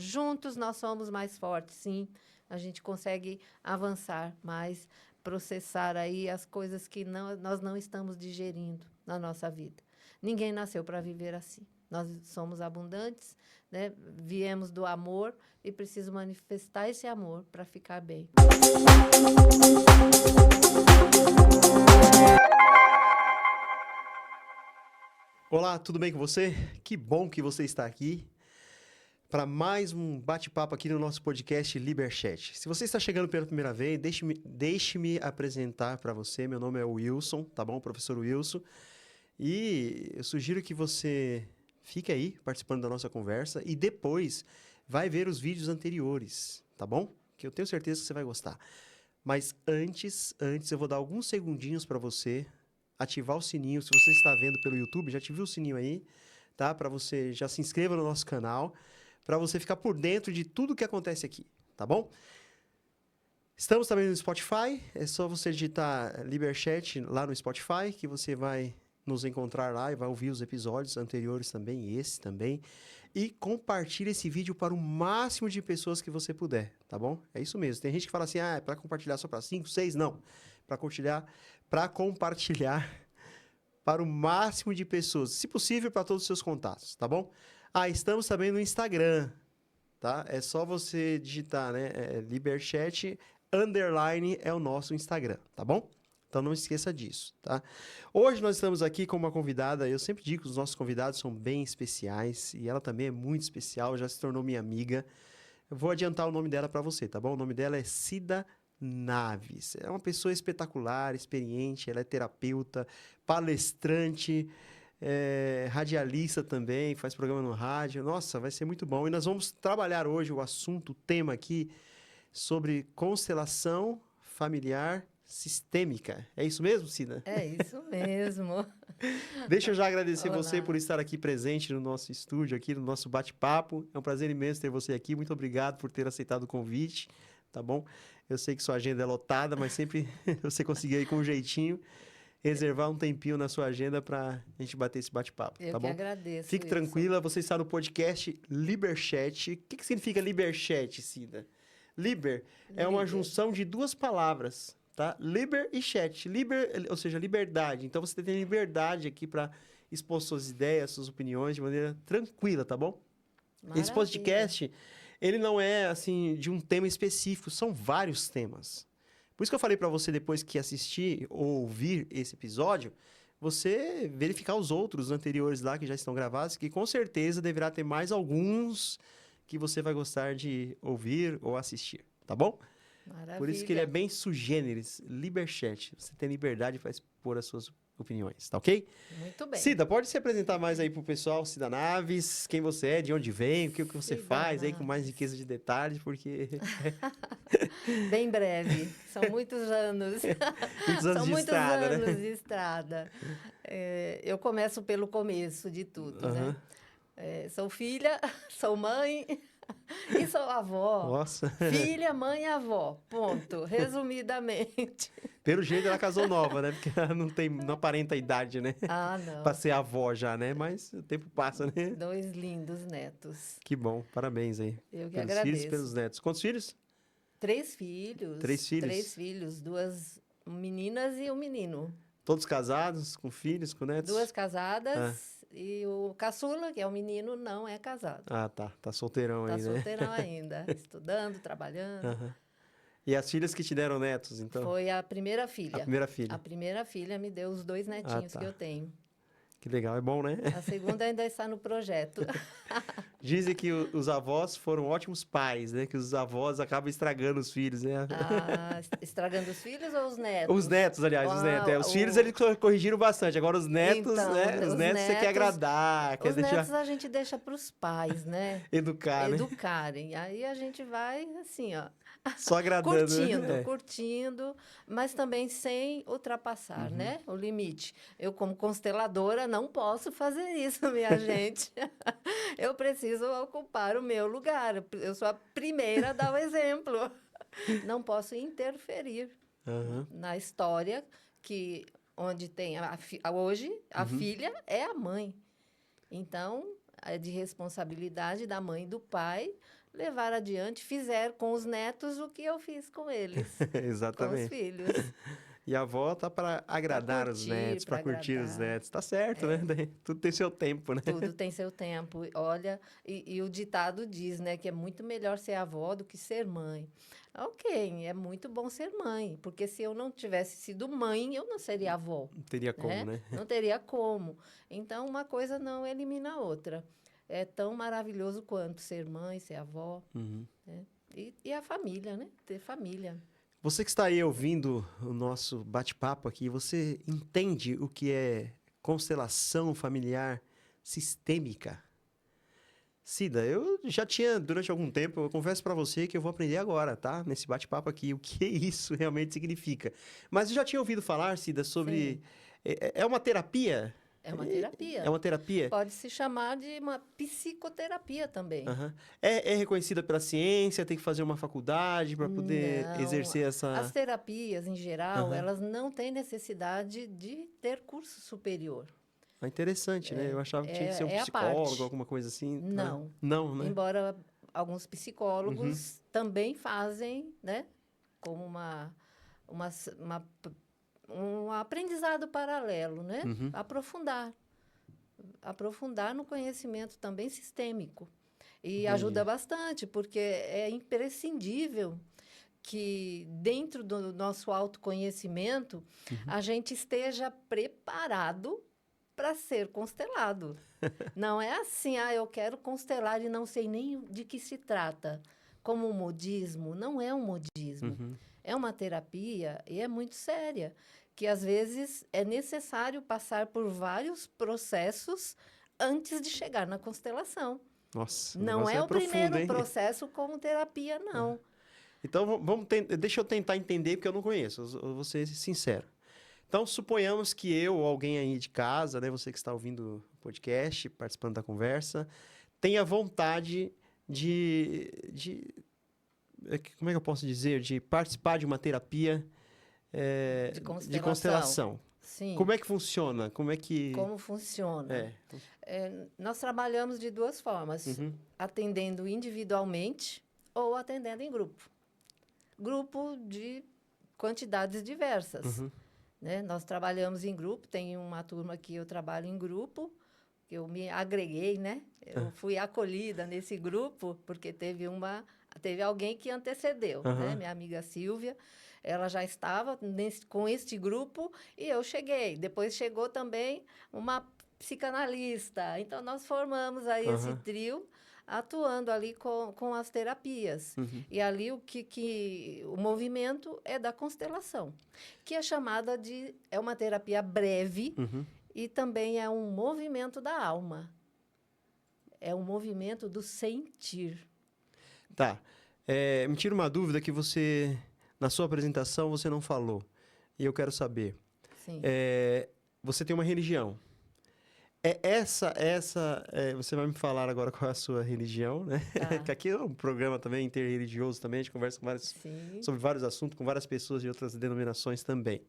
Juntos nós somos mais fortes, sim. A gente consegue avançar mais, processar aí as coisas que nós não estamos digerindo na nossa vida. Ninguém nasceu para viver assim. Nós somos abundantes, né? Viemos do amor e preciso manifestar esse amor para ficar bem. Olá, tudo bem com você? Que bom que você está aqui para mais um bate-papo aqui no nosso podcast LiberChat. Se você está chegando pela primeira vez, deixe-me apresentar para você. Meu nome é Wilson, tá bom? Professor Wilson. E eu sugiro que você fique aí participando da nossa conversa e depois vai ver os vídeos anteriores, tá bom? Que eu tenho certeza que você vai gostar. Mas antes eu vou dar alguns segundinhos para você ativar o sininho. Se você está vendo pelo YouTube, já ative o sininho aí, tá? Para você já se inscreva no nosso canal, para você ficar por dentro de tudo que acontece aqui, tá bom? Estamos também no Spotify, é só você digitar LiberChat lá no Spotify, que você vai nos encontrar lá e vai ouvir os episódios anteriores também, esse também. E compartilhe esse vídeo para o máximo de pessoas que você puder, tá bom? É isso mesmo. Tem gente que fala assim, é para compartilhar só para 5, 6, não. Para compartilhar para o máximo de pessoas, se possível para todos os seus contatos, tá bom? Estamos também no Instagram, tá? É só você digitar, né? LiberChat _ é o nosso Instagram, tá bom? Então não esqueça disso, tá? Hoje nós estamos aqui com uma convidada, eu sempre digo que os nossos convidados são bem especiais e ela também é muito especial, já se tornou minha amiga. Eu vou adiantar o nome dela para você, tá bom? O nome dela é Cida Naves. É uma pessoa espetacular, experiente, ela é terapeuta, palestrante, radialista também, faz programa no rádio. Nossa, vai ser muito bom. E nós vamos trabalhar hoje o tema aqui sobre constelação familiar sistêmica. É isso mesmo, Cida? É isso mesmo. Deixa eu já agradecer Olá. você por estar aqui presente no nosso estúdio, aqui no nosso bate-papo. É um prazer imenso ter você aqui. Muito obrigado por ter aceitado o convite, tá bom? Eu sei que sua agenda é lotada, mas sempre você conseguiu aí com um jeitinho reservar um tempinho na sua agenda para a gente bater esse bate-papo, Eu tá que bom? agradeço. Fique Wilson. tranquila, você está no podcast LiberChat. O que significa LiberChat, Cida? Liber é uma junção de duas palavras, tá? Liber e chat. Liber, ou seja, liberdade. Então você tem liberdade aqui para expor suas ideias, suas opiniões de maneira tranquila, tá bom? Maravilha. Esse podcast, ele não é assim de um tema específico, são vários temas. Por isso que eu falei para você depois que assistir ou ouvir esse episódio, você verificar os outros anteriores lá que já estão gravados, que com certeza deverá ter mais alguns que você vai gostar de ouvir ou assistir, tá bom? Maravilha. Por isso que ele é bem sugêneres, LiberChat. Você tem liberdade para expor as suas opiniões, tá ok? Muito bem. Cida, pode se apresentar mais aí pro pessoal, Cida Naves, quem você é, de onde vem, o que você Cida faz aí com mais Naves. riqueza de detalhes, porque... Bem breve. São muitos anos. Muitos anos São de muitos estrada, anos né? de estrada. Eu começo pelo começo de tudo, né? Sou filha, sou mãe e sou avó. Nossa. Filha, mãe e avó. Ponto. Resumidamente. Pelo jeito ela casou nova, né? Porque ela não aparenta a idade, né? Ah, não. Pra ser avó já, né? Mas o tempo passa, né? 2 lindos netos. Que bom, parabéns aí. Eu que pelos agradeço. filhos e pelos netos. Quantos filhos? 3 filhos. 3 filhos? 3 filhos. 2 meninas e um menino. Todos casados, com filhos, com netos? 2 casadas e o caçula, que é o menino, não é casado. Ah, tá. Tá solteirão Tá aí, né? solteirão ainda, estudando, trabalhando. Aham. E as filhas que te deram netos, então? Foi a primeira filha. A primeira filha. A primeira filha me deu os 2 netinhos tá. que eu tenho. Que legal, é bom, né? A segunda ainda está no projeto. Dizem que os avós foram ótimos pais, né? Que os avós acabam estragando os filhos, né? Estragando os filhos ou os netos? Os netos, aliás, os netos. Os filhos eles corrigiram bastante. Agora os netos, Então, né? Os netos você quer agradar, quer Os deixar netos a gente deixa para os pais, né? educar, né? Educarem. Aí a gente vai assim, ó. Só agradando. Curtindo, curtindo, mas também sem ultrapassar, né? O limite. Eu, como consteladora, não posso fazer isso, minha gente. Eu preciso ocupar o meu lugar. Eu sou a primeira a dar o exemplo. Não posso interferir na história que onde tem hoje a filha é a mãe. Então, é de responsabilidade da mãe e do pai levar adiante, fizer com os netos o que eu fiz com eles, com os Exatamente. filhos. E a avó tá para agradar os netos, para Para curtir os agradar. netos. Tá certo, né? Tudo tem seu tempo, né? Tudo tem seu tempo. Olha, e o ditado diz, né, que é muito melhor ser avó do que ser mãe. Ok, é muito bom ser mãe, porque se eu não tivesse sido mãe, eu não seria avó, Não teria como, né? né? Não teria como. Então, uma coisa não elimina a outra. É tão maravilhoso quanto ser mãe, ser avó, Uhum. né? E a família, né? Ter família. Você que está aí ouvindo o nosso bate-papo aqui, você entende o que é constelação familiar sistêmica? Cida, eu já tinha durante algum tempo, eu confesso para você que eu vou aprender agora, tá? Nesse bate-papo aqui, o que isso realmente significa. Mas eu já tinha ouvido falar, Cida, sobre... Sim, É uma terapia? é uma É terapia. uma terapia? Pode se chamar de uma psicoterapia também. Aham. É reconhecida pela ciência, tem que fazer uma faculdade para poder Não, exercer as essa... terapias, em geral, Aham. elas não têm necessidade de ter curso superior. É interessante, né? Eu achava que tinha que ser um É a psicólogo, parte. alguma coisa assim, tá? Não. Não, né? Embora alguns Uhum, psicólogos também fazem, né, como uma, s- uma, p- um aprendizado paralelo, né? uhum, Aprofundar no conhecimento também sistêmico. E ajuda entendi. bastante, porque é imprescindível que dentro do nosso autoconhecimento Uhum. a gente esteja preparado para ser constelado. Não é assim, eu quero constelar e não sei nem de que se trata. Como o modismo, não é um modismo. Uhum. É uma terapia e é muito séria, que às vezes é necessário passar por vários processos antes de chegar na constelação. Nossa, o Não negócio é é o profundo, primeiro hein? processo como terapia, não. Então, deixa eu tentar entender, porque eu não conheço, eu vou ser sincero. Então, suponhamos que eu ou alguém aí de casa, né, você que está ouvindo o podcast, participando da conversa, tenha vontade como é que eu posso dizer? De participar de uma terapia De de constelação. constelação. Sim. Como é que funciona? Como é que... Como funciona? É. Nós trabalhamos de duas formas: Uhum, atendendo individualmente ou atendendo em grupo. Grupo de quantidades diversas. uhum, Né? Nós trabalhamos em grupo, tem uma turma que eu trabalho em grupo, que eu me agreguei, né? Eu fui acolhida nesse grupo, porque teve alguém que antecedeu, né? aham, Minha amiga Silvia, ela já estava com este grupo e eu cheguei. Depois chegou também uma psicanalista. Então, nós formamos aí esse aham, trio, atuando ali com as terapias. uhum. E ali o movimento é da constelação, que é chamada é uma terapia breve Uhum. e também é um movimento da alma. É um movimento do sentir. Tá. Me tira uma dúvida que você, na sua apresentação, você não falou. E eu quero saber. Sim. Você tem uma religião. Você vai me falar agora qual é a sua religião, né? Tá. Que aqui é um programa também interreligioso também, a gente conversa Sim. sobre vários assuntos, com várias pessoas de outras denominações também.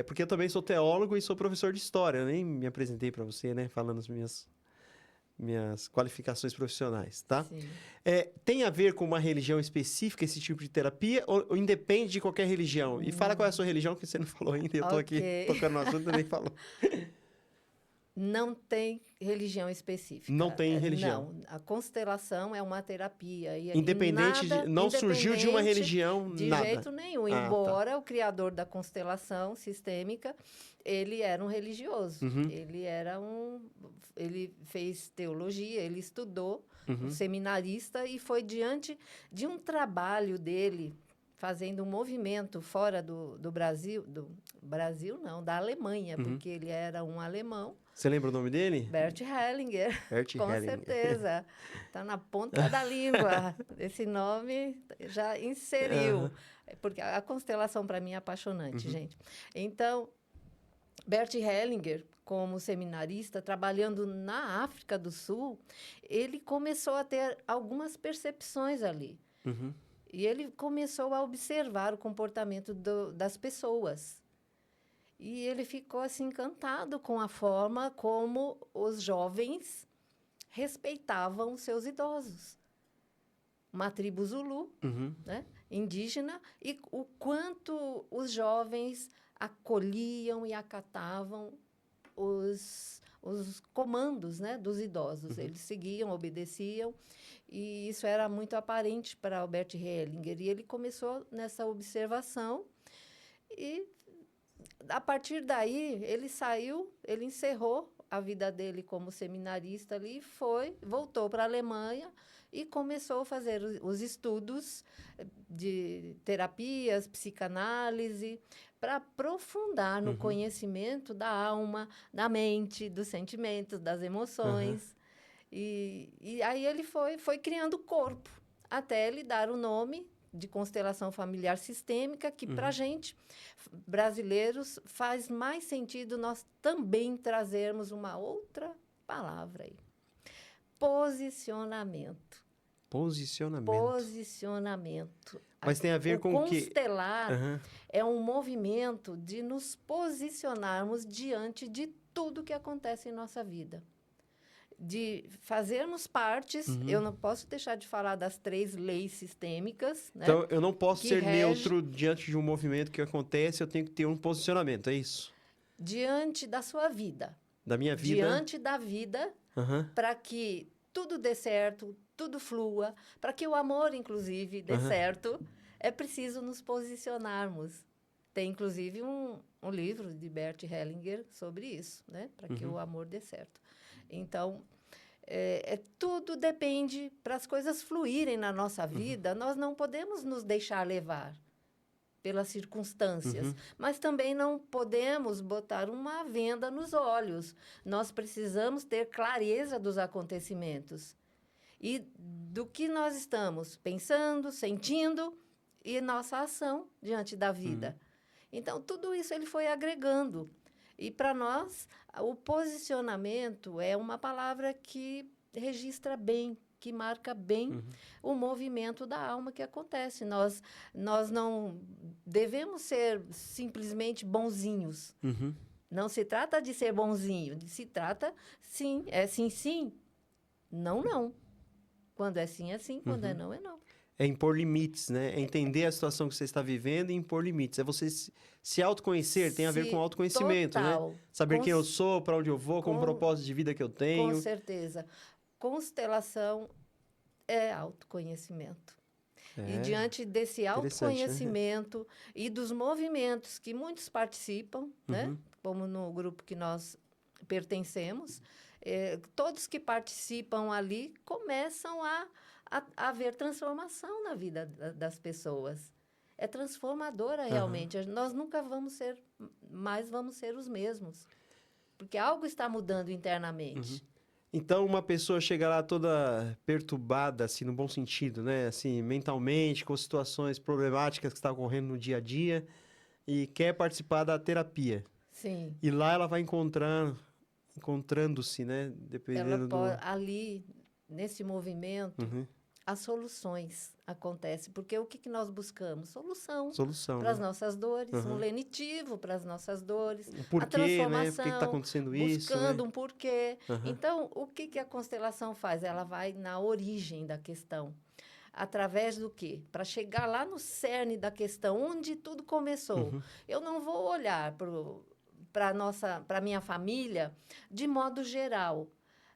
Porque eu também sou teólogo e sou professor de história. Eu nem me apresentei para você, né? Falando as minhas qualificações profissionais, tá? Sim. Tem a ver com uma religião específica esse tipo de terapia ou independe de qualquer religião? E fala qual é a sua religião, que você não falou ainda, eu tô aqui Ok. tocando no assunto e nem falou. Não tem religião Não específica. tem religião. Não, a constelação é uma terapia e Independente de... nada Não surgiu de uma independente religião, de nada. jeito nenhum. Ah, tá. Embora o criador da constelação sistêmica, ele era um religioso. Uhum, Ele fez teologia, ele estudou, um uhum, seminarista, e foi diante de um trabalho dele fazendo um movimento fora do Brasil, Brasil não, da Alemanha, uhum. porque ele era um alemão. Você lembra o nome dele? Bert Hellinger, Bert com Hellinger. certeza. Está na ponta da língua. Esse nome já inseriu. Aham, Porque a constelação, para mim, é apaixonante, uhum, gente. Então, Bert Hellinger, como seminarista, trabalhando na África do Sul, ele começou a ter algumas percepções ali. uhum. E ele começou a observar o comportamento das pessoas. E ele ficou assim encantado com a forma como os jovens respeitavam seus idosos. uma tribo Zulu, Uhum. né, indígena, e o quanto os jovens acolhiam e acatavam os comandos, né, dos idosos. Eles seguiam, obedeciam, e isso era muito aparente para Albert Hellinger. E ele começou nessa observação, e, a partir daí, ele saiu, ele encerrou a vida dele como seminarista ali, voltou para a Alemanha e começou a fazer os estudos de terapias, psicanálise, para aprofundar no conhecimento da alma, da mente, dos sentimentos, das emoções. E aí ele foi criando corpo, até ele dar o nome de constelação familiar sistêmica, que para a gente, brasileiros, faz mais sentido nós também trazermos uma outra palavra aí. Posicionamento. Posicionamento. Posicionamento. Mas tem a ver com o que... constelar é um movimento de nos posicionarmos diante de tudo que acontece em nossa vida. De fazermos partes, eu não posso deixar de falar das 3 leis sistêmicas, né? Então, eu não posso que ser rege- neutro diante de um movimento que acontece, eu tenho que ter um posicionamento, é isso? diante da sua vida, Da minha vida. diante da vida, Aham. para que tudo dê certo, tudo flua, para que o amor, inclusive, dê certo, é preciso nos posicionarmos. Tem, inclusive, um livro de Bert Hellinger sobre isso, né? Para que o amor dê certo. Então, tudo depende, para as coisas fluírem na nossa vida, nós não podemos nos deixar levar pelas circunstâncias, mas também não podemos botar uma venda nos olhos. Nós precisamos ter clareza dos acontecimentos e do que nós estamos pensando, sentindo e nossa ação diante da vida. Então, tudo isso ele foi agregando. E, para nós, o posicionamento é uma palavra que registra bem, que marca bem o movimento da alma que acontece. Nós não devemos ser simplesmente bonzinhos. Não se trata de ser bonzinho, se trata, sim, é sim, sim, não, não. Quando é sim, é sim, quando é não. É impor limites, né? É entender a situação que você está vivendo e impor limites. É você se autoconhecer, tem a ver com autoconhecimento, total, né? Saber quem eu sou, para onde eu vou, com o com- propósito de vida que eu Com tenho. certeza. Constelação é autoconhecimento. E É, diante desse interessante, né? autoconhecimento e dos movimentos que muitos participam, né? Como no grupo que nós pertencemos, todos que participam ali começam a haver transformação na vida das pessoas. É transformadora realmente. Nós nunca vamos ser os mesmos, porque algo está mudando internamente. Então, uma pessoa chega lá toda perturbada, assim, no bom sentido, né? Assim, mentalmente, com situações problemáticas que estão ocorrendo no dia a dia e quer participar da terapia. Sim. E lá ela vai encontrando-se, né? Dependendo do... Ali, nesse movimento, as soluções acontecem. Porque o que nós buscamos? Solução para as né? nossas dores, um lenitivo para as nossas dores, O porquê, a transformação, né? Por que está acontecendo isso, buscando né? um porquê. Então, o que a constelação faz? Ela vai na origem da questão. Através do quê? Para chegar lá no cerne da questão, onde tudo começou. Eu não vou olhar para a minha família de modo geral,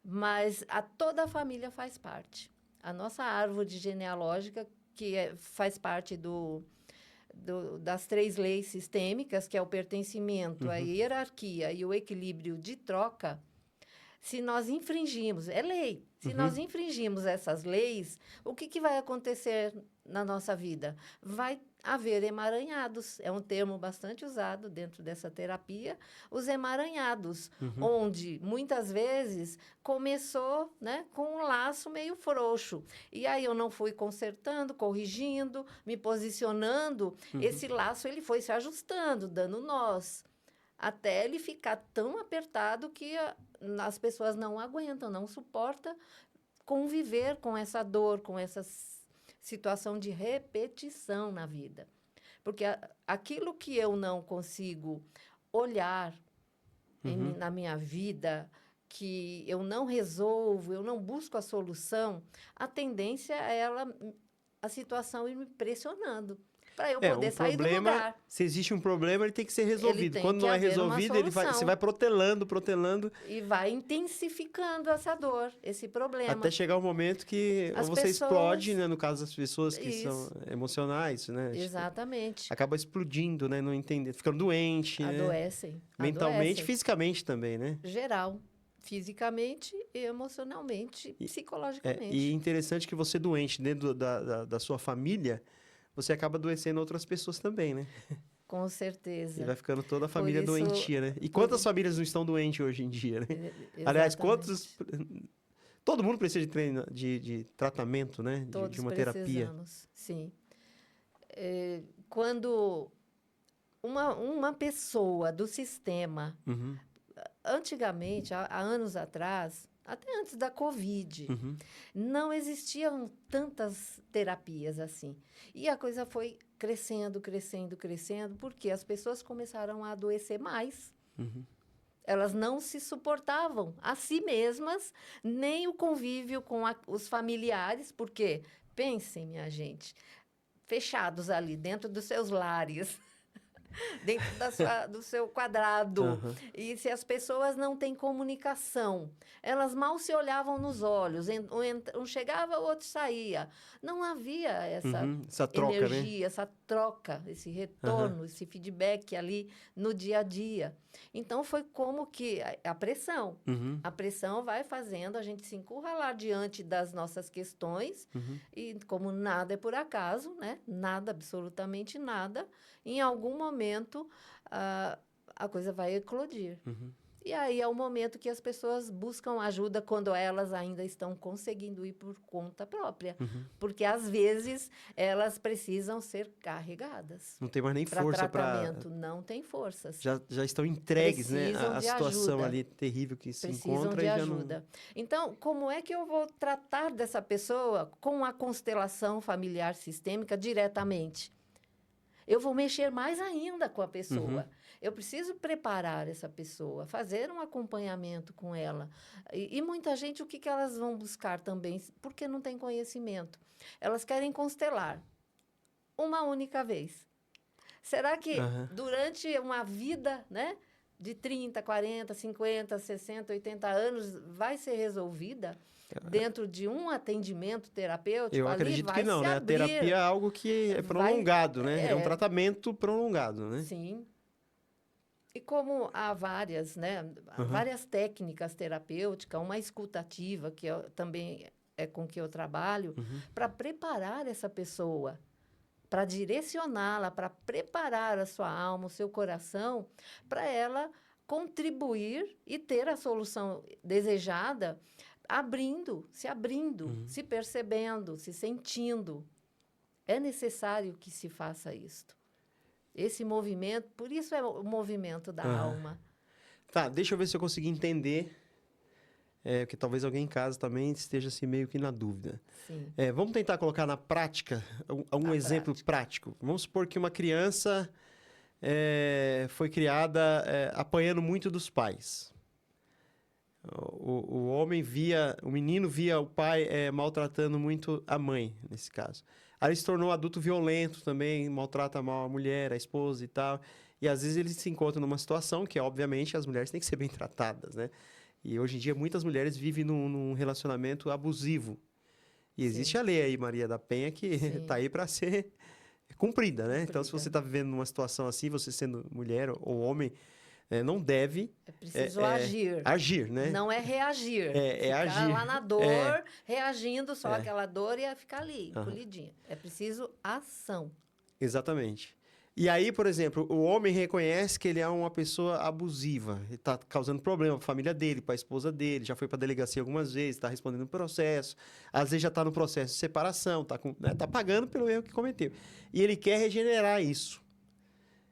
mas toda a família faz parte. A nossa árvore genealógica, que faz parte das 3 leis sistêmicas, que é o pertencimento, a hierarquia e o equilíbrio de troca, se nós infringimos, é lei, se nós infringimos essas leis, o que vai acontecer na nossa vida? Vai haver emaranhados, é um termo bastante usado dentro dessa terapia, os emaranhados, onde muitas vezes começou, né, com um laço meio frouxo. E aí eu não fui consertando, corrigindo, me posicionando, esse laço ele foi se ajustando, dando nós, até ele ficar tão apertado que as pessoas não aguentam, não suportam conviver com essa dor, com essa situação de repetição na vida. Porque aquilo que eu não consigo olhar na minha vida que eu não resolvo, eu não busco a solução, a tendência é a situação ir me pressionando para eu poder sair do lugar. Se existe um problema, ele tem que ser resolvido. Quando não é resolvido, você vai protelando. E vai intensificando essa dor, esse problema. Até chegar o momento que você explode, né? No caso das pessoas que são emocionais, né? Exatamente. Acaba explodindo, né? Não entender, ficando doente, Adoecem. Mentalmente, fisicamente também, né? Geral. Fisicamente, emocionalmente, psicologicamente. E interessante que você doente dentro da sua família, você acaba adoecendo outras pessoas também, né? Com certeza. E vai ficando toda a família doentia, né? E quantas famílias não estão doentes hoje em dia, né? Aliás, quantos... Todo mundo precisa de tratamento, né? De uma terapia. Sim. Quando uma pessoa do sistema... Antigamente, há anos atrás, até antes da Covid, não existiam tantas terapias assim. E a coisa foi crescendo, porque as pessoas começaram a adoecer mais. Elas não se suportavam a si mesmas, nem o convívio com os familiares, porque, pensem, minha gente, fechados ali dentro dos seus lares, dentro do seu quadrado. E se as pessoas não têm comunicação, elas mal se olhavam nos olhos. Um chegava, o outro saía. Não havia essa troca, energia, né? Essa troca, esse retorno, esse feedback ali no dia a dia. Então, foi como que a pressão. A pressão vai fazendo a gente se encurralar diante das nossas questões. E como nada é por acaso, né? Nada, absolutamente nada, em algum momento a coisa vai eclodir. E aí é o momento que as pessoas buscam ajuda quando elas ainda estão conseguindo ir por conta própria. Porque, às vezes, elas precisam ser carregadas. Não tem mais nem força para... tratamento. Não tem forças. Já estão entregues, né? A situação ali terrível que se encontra. Precisam de ajuda. Então, como é que eu vou tratar dessa pessoa com a constelação familiar sistêmica diretamente? Eu vou mexer mais ainda com a pessoa. Eu preciso preparar essa pessoa, fazer um acompanhamento com ela. E muita gente, o que elas vão buscar também? Porque não tem conhecimento. Elas querem constelar uma única vez. Será que durante uma vida, né, de 30, 40, 50, 60, 80 anos vai ser resolvida? Dentro de um atendimento terapêutico, eu acredito que não, né? A terapia é algo que é prolongado, né? É um tratamento prolongado, né? Sim. E como há várias, né? Várias técnicas terapêuticas, uma escutativa, que também é com que eu trabalho, para preparar essa pessoa, para direcioná-la, para preparar a sua alma, o seu coração, para ela contribuir e ter a solução desejada, se abrindo, se percebendo, se sentindo. É necessário que se faça isto. Esse movimento, por isso é o movimento da alma. Tá, deixa eu ver se eu consegui entender, porque talvez alguém em casa também esteja assim, meio que na dúvida. Sim. Vamos tentar colocar na prática um exemplo prático. Vamos supor que uma criança foi criada apanhando muito dos pais. O menino via o pai maltratando muito a mãe, nesse caso. Aí ele se tornou adulto violento também, maltrata mal a mulher, a esposa e tal. E às vezes ele se encontra numa situação que, obviamente, as mulheres têm que ser bem tratadas, né? E hoje em dia muitas mulheres vivem num relacionamento abusivo. E existe a lei aí, Maria da Penha, que está aí para ser cumprida, né? Então, se você está vivendo numa situação assim, você sendo mulher ou homem, não deve... É preciso agir. Agir, né? Não é reagir. Ficar agir. Lá na dor, reagindo só àquela dor e ficar ali, encolhidinha. É preciso ação. Exatamente. E aí, por exemplo, o homem reconhece que ele é uma pessoa abusiva. Ele está causando problema para a família dele, para a esposa dele. Já foi para a delegacia algumas vezes, está respondendo o processo. Às vezes já está no processo de separação, está pagando pelo erro que cometeu. E ele quer regenerar isso.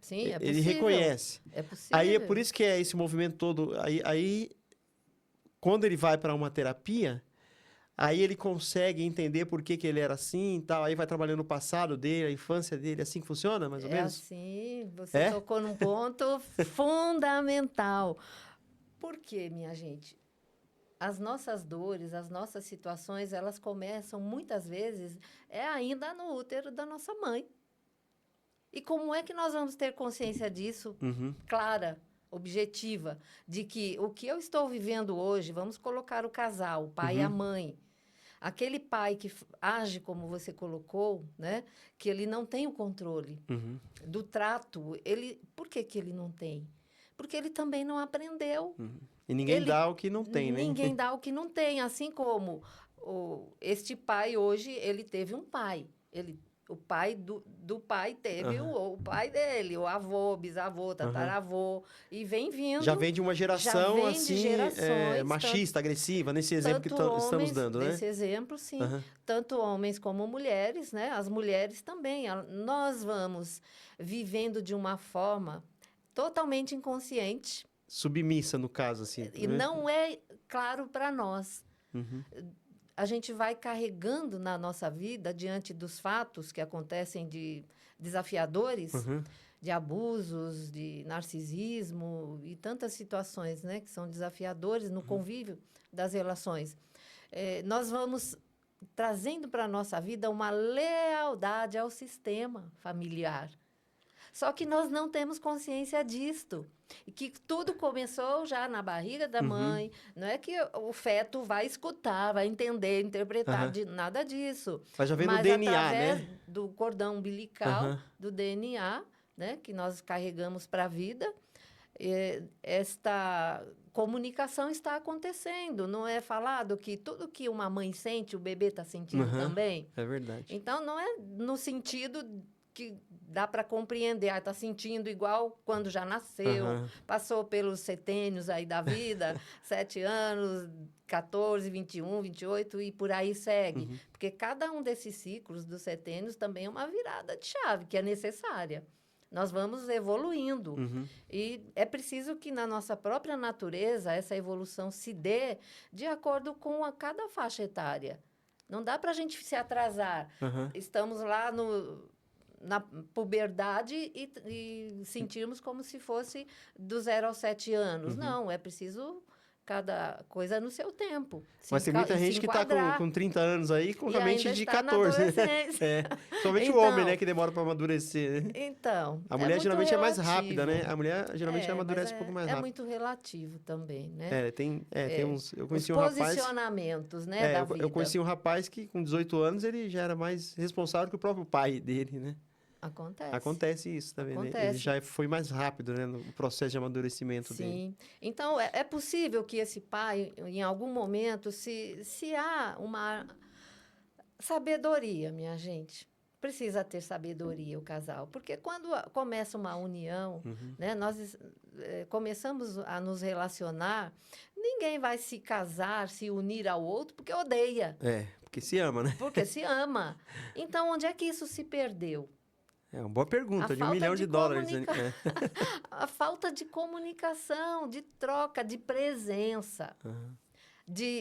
Sim, é possível. Ele reconhece. É possível. Aí é por isso que é esse movimento todo. Aí quando ele vai para uma terapia, aí ele consegue entender por que ele era assim e tal. Aí vai trabalhando o passado dele, a infância dele. É assim que funciona, mais ou menos? É assim. Você tocou num ponto fundamental. Por quê, minha gente? as nossas dores, as nossas situações, elas começam, muitas vezes, ainda no útero da nossa mãe. E como é que nós vamos ter consciência disso, clara, objetiva, de que o que eu estou vivendo hoje, vamos colocar o casal, o pai e a mãe, aquele pai que age como você colocou, né? Que ele não tem o controle do trato. Por que que ele não tem? Porque ele também não aprendeu. E ninguém dá o que não tem, né? Ninguém dá o que não tem. Assim como este pai hoje, ele teve um pai. O pai do pai teve o pai dele, o avô, bisavô, tataravô, e vem vindo. Já vem de uma geração, vem de assim, gerações, machista, agressiva, nesse exemplo que estamos dando, né? Nesse exemplo, sim. Tanto homens como mulheres, né? As mulheres também. Nós vamos vivendo de uma forma totalmente inconsciente. Submissa, no caso, assim. E né? não é claro para nós. A gente vai carregando na nossa vida, diante dos fatos que acontecem de desafiadores, de abusos, de narcisismo e tantas situações, né, que são desafiadores no convívio das relações. Nós vamos trazendo para a nossa vida uma lealdade ao sistema familiar. Só que nós não temos consciência disto. E que tudo começou já na barriga da mãe. Não é que o feto vai escutar, vai entender, interpretar, nada disso. Mas já vem no DNA, através né? do cordão umbilical, do DNA, né, que nós carregamos para a vida, esta comunicação está acontecendo. Não é falado que tudo que uma mãe sente, o bebê está sentindo também? É verdade. Então, não é no sentido que dá para compreender, está sentindo igual quando já nasceu, passou pelos setênios aí da vida, 7 anos, 14, 21, 28 e por aí segue. Porque cada um desses ciclos dos setênios também é uma virada de chave, que é necessária. Nós vamos evoluindo. E é preciso que na nossa própria natureza essa evolução se dê de acordo com cada faixa etária. Não dá para a gente se atrasar. Estamos lá na puberdade e sentirmos como se fosse do 0 aos 7 anos. Não, é preciso cada coisa no seu tempo. Mas tem muita gente que está com 30 anos aí com a mente de 14. Somente o homem, né, que demora para amadurecer. Né? Então, a mulher geralmente é mais rápida, né? A mulher geralmente amadurece um pouco mais rápido. É muito relativo também, né? Tem uns... Eu conheci os um rapaz... posicionamentos, né, da vida. Eu conheci um rapaz que com 18 anos ele já era mais responsável que o próprio pai dele, né? Acontece isso também, né? Ele já foi mais rápido, né, no processo de amadurecimento dele. Sim. Então, é possível que esse pai, em algum momento, se há uma sabedoria, minha gente, precisa ter sabedoria o casal. Porque quando começa uma união, né, nós começamos a nos relacionar, ninguém vai se casar, se unir ao outro, porque odeia. Porque se ama, né? Porque se ama. Então, onde é que isso se perdeu? É uma boa pergunta, de $1 milhão. A falta de comunicação, de troca, de presença.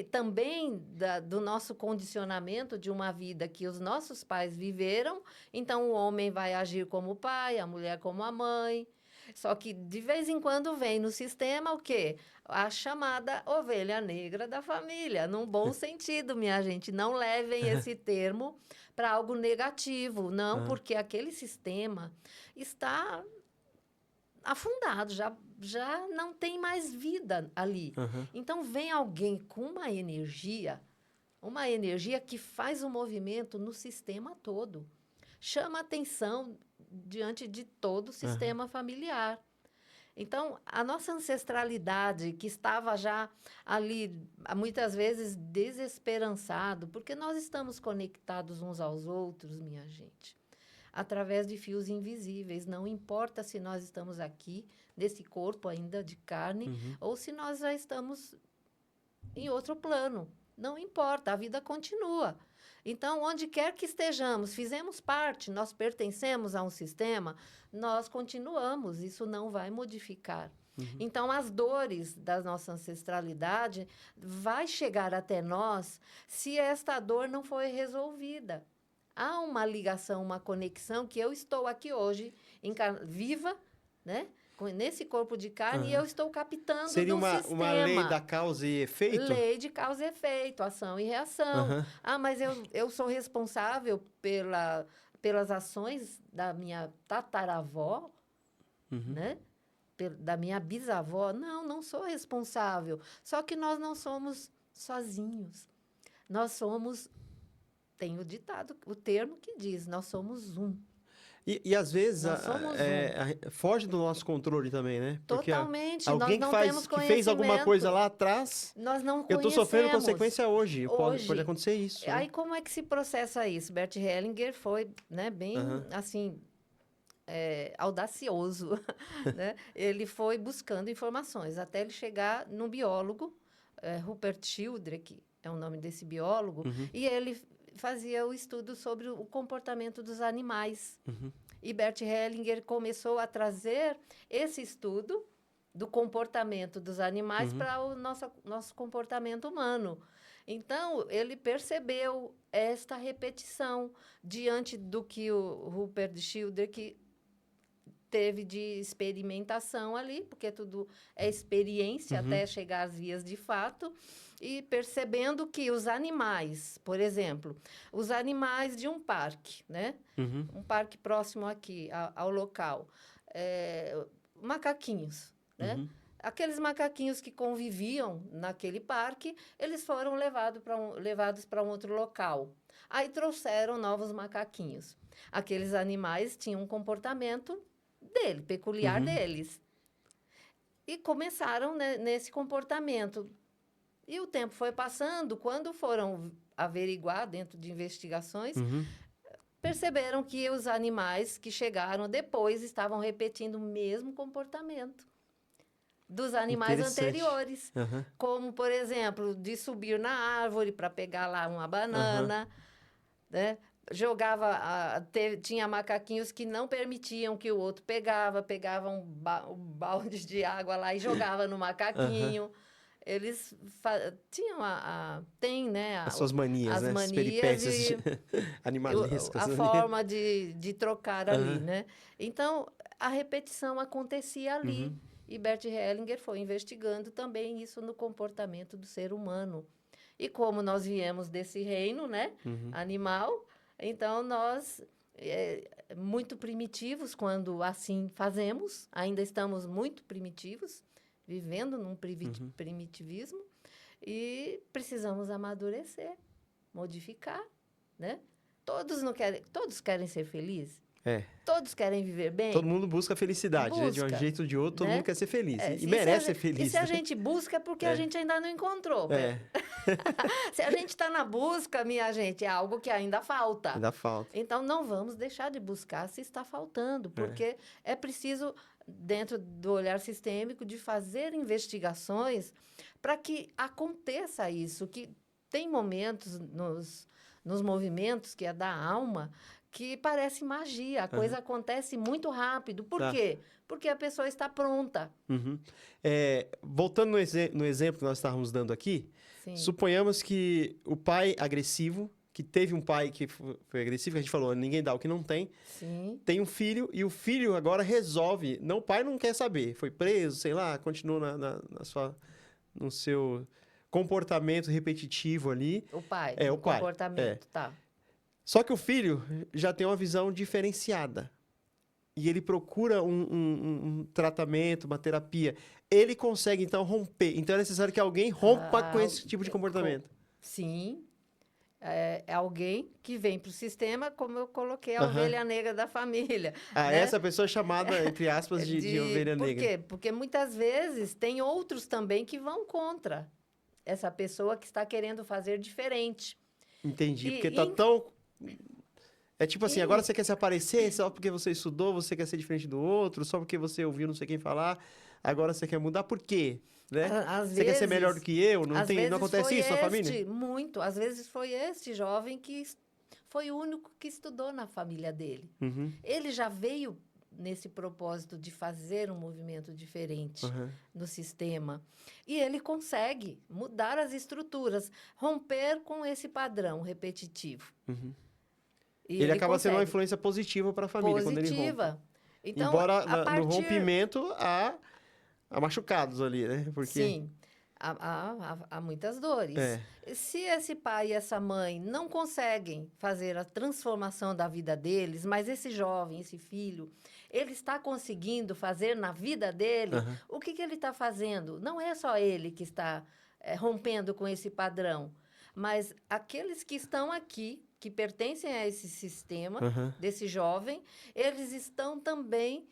Também do nosso condicionamento de uma vida que os nossos pais viveram. Então, o homem vai agir como o pai, a mulher como a mãe. Só que, de vez em quando, vem no sistema o quê? A chamada ovelha negra da família, num bom sentido, minha gente. Não levem esse termo para algo negativo, não, porque aquele sistema está afundado, já não tem mais vida ali. Então, vem alguém com uma energia que faz o movimento no sistema todo. Chama atenção diante de todo o sistema familiar. Então, a nossa ancestralidade, que estava já ali, muitas vezes desesperançado, porque nós estamos conectados uns aos outros, minha gente, através de fios invisíveis. Não importa se nós estamos aqui, nesse corpo ainda de carne, ou se nós já estamos em outro plano. Não importa, a vida continua. Então, onde quer que estejamos, fizemos parte, nós pertencemos a um sistema, nós continuamos, isso não vai modificar. Então, as dores da nossa ancestralidade vai chegar até nós se esta dor não foi resolvida. Há uma ligação, uma conexão que eu estou aqui hoje, viva, né? nesse corpo de carne, e eu estou captando Seria do uma sistema. lei da causa e efeito? Lei de causa e efeito, ação e reação. Aham. Ah, mas eu sou responsável pelas ações da minha tataravó, né? Da minha bisavó. Não, não sou responsável. Só que nós não somos sozinhos. Nós somos, tem o ditado, o termo que diz, nós somos um. E às vezes Nós somos foge do nosso controle também, né? Porque Totalmente. alguém Nós não temos que fez alguma coisa conhecimento. lá atrás, Nós não eu estou sofrendo conhecemos. consequência hoje. Pode Hoje. acontecer isso. Aí como é que se processa isso? Bert Hellinger foi, né, bem assim, audacioso, né? Ele foi buscando informações até ele chegar num biólogo, Rupert Sheldrake é o nome desse biólogo, e ele fazia o estudo sobre o comportamento dos animais. E Bert Hellinger começou a trazer esse estudo do comportamento dos animais para o nosso comportamento humano. Então, ele percebeu esta repetição diante do que o Rupert Sheldrake teve de experimentação ali, porque tudo é experiência até chegar às vias de fato, e percebendo que os animais, por exemplo, os animais de um parque, né? Um parque próximo aqui ao local, macaquinhos, né? Aqueles macaquinhos que conviviam naquele parque, eles foram levados para um outro local. Aí trouxeram novos macaquinhos. Aqueles animais tinham um comportamento peculiar deles. E começaram, né, nesse comportamento. E o tempo foi passando, quando foram averiguar dentro de investigações, perceberam que os animais que chegaram depois estavam repetindo o mesmo comportamento dos animais anteriores. Como, por exemplo, de subir na árvore para pegar lá uma banana, né? Tinha macaquinhos que não permitiam que o outro pegava um balde de água lá e jogava no macaquinho. Eles tinham tem, né? As suas manias, as né? manias As peripécias animalescas. a forma de trocar ali, né? Então, a repetição acontecia ali. E Bert Hellinger foi investigando também isso no comportamento do ser humano. E como nós viemos desse reino, né? Animal, então nós, muito primitivos quando assim fazemos, ainda estamos muito primitivos, vivendo num primitivismo, e precisamos amadurecer, modificar, né? Todos querem ser felizes. Todos querem viver bem. Todo mundo busca a felicidade, né? De um jeito ou de outro, todo mundo quer ser feliz. E merece ser feliz. E se a gente busca, é porque a gente ainda não encontrou. Se a gente está na busca, minha gente, é algo que ainda falta. Ainda falta. Então, não vamos deixar de buscar se está faltando, porque é preciso, dentro do olhar sistêmico, de fazer investigações para que aconteça isso, que tem momentos nos movimentos, que é da alma, que parece magia, a coisa acontece muito rápido. Por quê? Porque a pessoa está pronta. Voltando no exemplo que nós estávamos dando aqui, suponhamos que o pai agressivo, que teve um pai que foi agressivo, que a gente falou, ninguém dá o que não tem, tem um filho, e o filho agora resolve, o pai não quer saber, foi preso, sei lá, continua no seu comportamento repetitivo ali. O pai, o comportamento, tá. Só que o filho já tem uma visão diferenciada. E ele procura um tratamento, uma terapia. Ele consegue, então, romper. Então, é necessário que alguém rompa com esse tipo de comportamento. Sim. É alguém que vem para o sistema, como eu coloquei, a ovelha negra da família. Né? Essa pessoa é chamada, entre aspas, de ovelha negra. Por quê? Porque muitas vezes tem outros também que vão contra essa pessoa que está querendo fazer diferente. Entendi. Porque está tão... É tipo assim, agora você quer se aparecer só porque você estudou, você quer ser diferente do outro, só porque você ouviu não sei quem falar, agora você quer mudar, por quê? Né? Você quer ser melhor do que eu? Não acontece isso na família? Muito. Às vezes foi este jovem que foi o único que estudou na família dele. Ele já veio nesse propósito de fazer um movimento diferente no sistema. E ele consegue mudar as estruturas, romper com esse padrão repetitivo. E ele acaba sendo uma influência positiva para a família quando ele rompe. Então, Embora a no partir... rompimento há machucados ali, né? Porque, Sim, há muitas dores. É. Se esse pai e essa mãe não conseguem fazer a transformação da vida deles, mas esse jovem, esse filho, ele está conseguindo fazer na vida dele, Aham. o que ele está fazendo? Não é só ele que está rompendo com esse padrão, mas aqueles que estão aqui, que pertencem a esse sistema Aham. desse jovem, eles estão também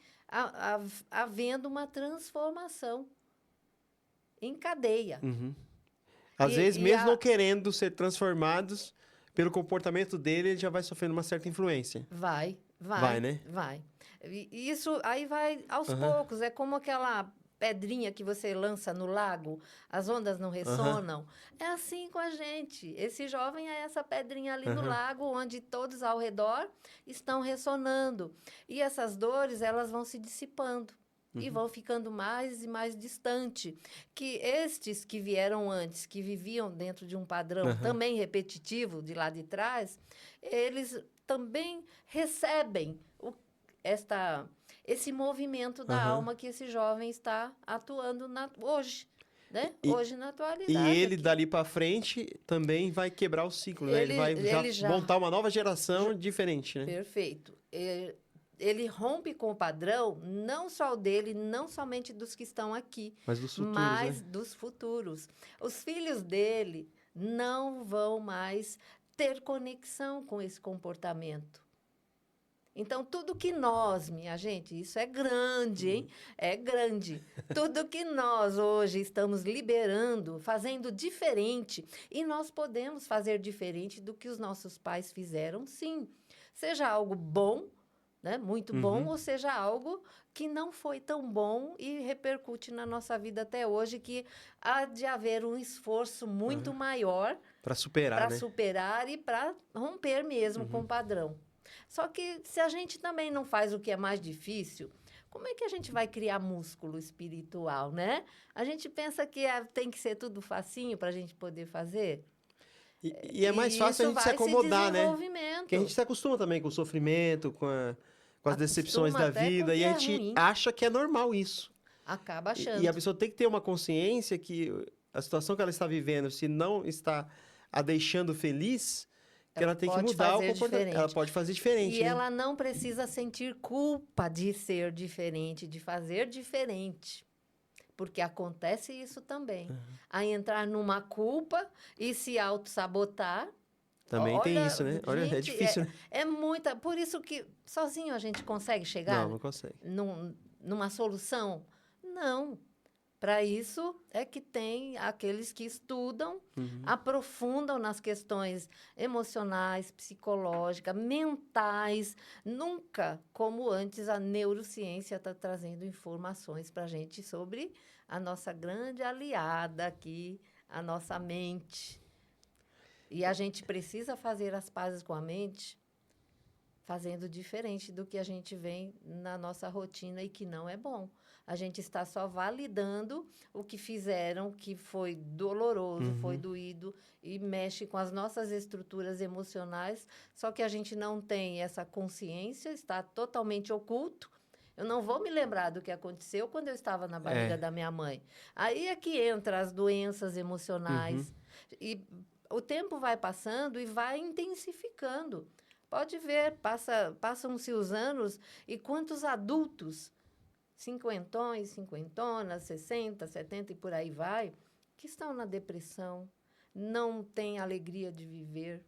havendo uma transformação em cadeia. Uhum. Às E- vezes, e mesmo a- não querendo ser transformados, pelo comportamento dele, ele já vai sofrendo uma certa influência. Vai, Vai, né? vai. E isso aí vai aos Aham. poucos. É como aquela pedrinha que você lança no lago, as ondas não ressonam. É assim com a gente. Esse jovem é essa pedrinha ali no Aham. lago, onde todos ao redor estão ressonando. E essas dores, elas vão se dissipando. E vão ficando mais e mais distante. Que estes que vieram antes, que viviam dentro de um padrão Aham. também repetitivo de lá de trás, eles também recebem esse movimento da Aham. alma que esse jovem está atuando hoje, né? E- Hoje na atualidade. E ele, aqui. dali pra frente, também vai quebrar o ciclo, né? Ele vai Ele já- montar uma nova geração diferente, né? Perfeito. Ele rompe com o padrão, não só o dele, não somente dos que estão aqui, Mas dos futuros, mas né? dos futuros. Os filhos dele não vão mais ter conexão com esse comportamento. Então, tudo que nós, minha gente, isso é grande, hein? É grande. Tudo que nós hoje estamos liberando, fazendo diferente, e nós podemos fazer diferente do que os nossos pais fizeram, sim. Seja algo bom, né? Muito bom, ou seja algo que não foi tão bom e repercute na nossa vida até hoje, que há de haver um esforço muito maior Pra superar, para né? superar e para romper mesmo com o padrão. Só que se a gente também não faz o que é mais difícil, como é que a gente vai criar músculo espiritual, né? A gente pensa que tem que ser tudo facinho para a gente poder fazer. E é mais fácil a gente se acomodar, né? Porque a gente se acostuma também com o sofrimento, com as decepções da Acostuma até com vida, o e que a é gente ruim. acha que é normal isso. Acaba achando. E a pessoa tem que ter uma consciência que a situação que ela está vivendo, se não está a deixando feliz, que ela tem que pode mudar o fazer comportamento. diferente. Ela pode fazer diferente, E né? ela não precisa sentir culpa de ser diferente, de fazer diferente. Porque acontece isso também. A entrar numa culpa e se auto-sabotar. Também tem isso, né? Olha, é gente, difícil, né? É muita. Por isso que sozinho a gente consegue chegar Não consegue. numa solução? Não. Para isso é que tem aqueles que estudam, aprofundam nas questões emocionais, psicológicas, mentais. Nunca, como antes, a neurociência está trazendo informações para a gente sobre a nossa grande aliada aqui, a nossa mente. E a gente precisa fazer as pazes com a mente fazendo diferente do que a gente vem na nossa rotina e que não é bom. A gente está só validando o que fizeram, que foi doloroso, foi doído e mexe com as nossas estruturas emocionais, só que a gente não tem essa consciência, está totalmente oculto. Eu não vou me lembrar do que aconteceu quando eu estava na barriga da minha mãe. Aí é que entra as doenças emocionais. E o tempo vai passando e vai intensificando. Pode ver, passam-se os anos e quantos adultos, cinquentões, cinquentonas, 60, 70 e por aí vai, que estão na depressão, não têm alegria de viver,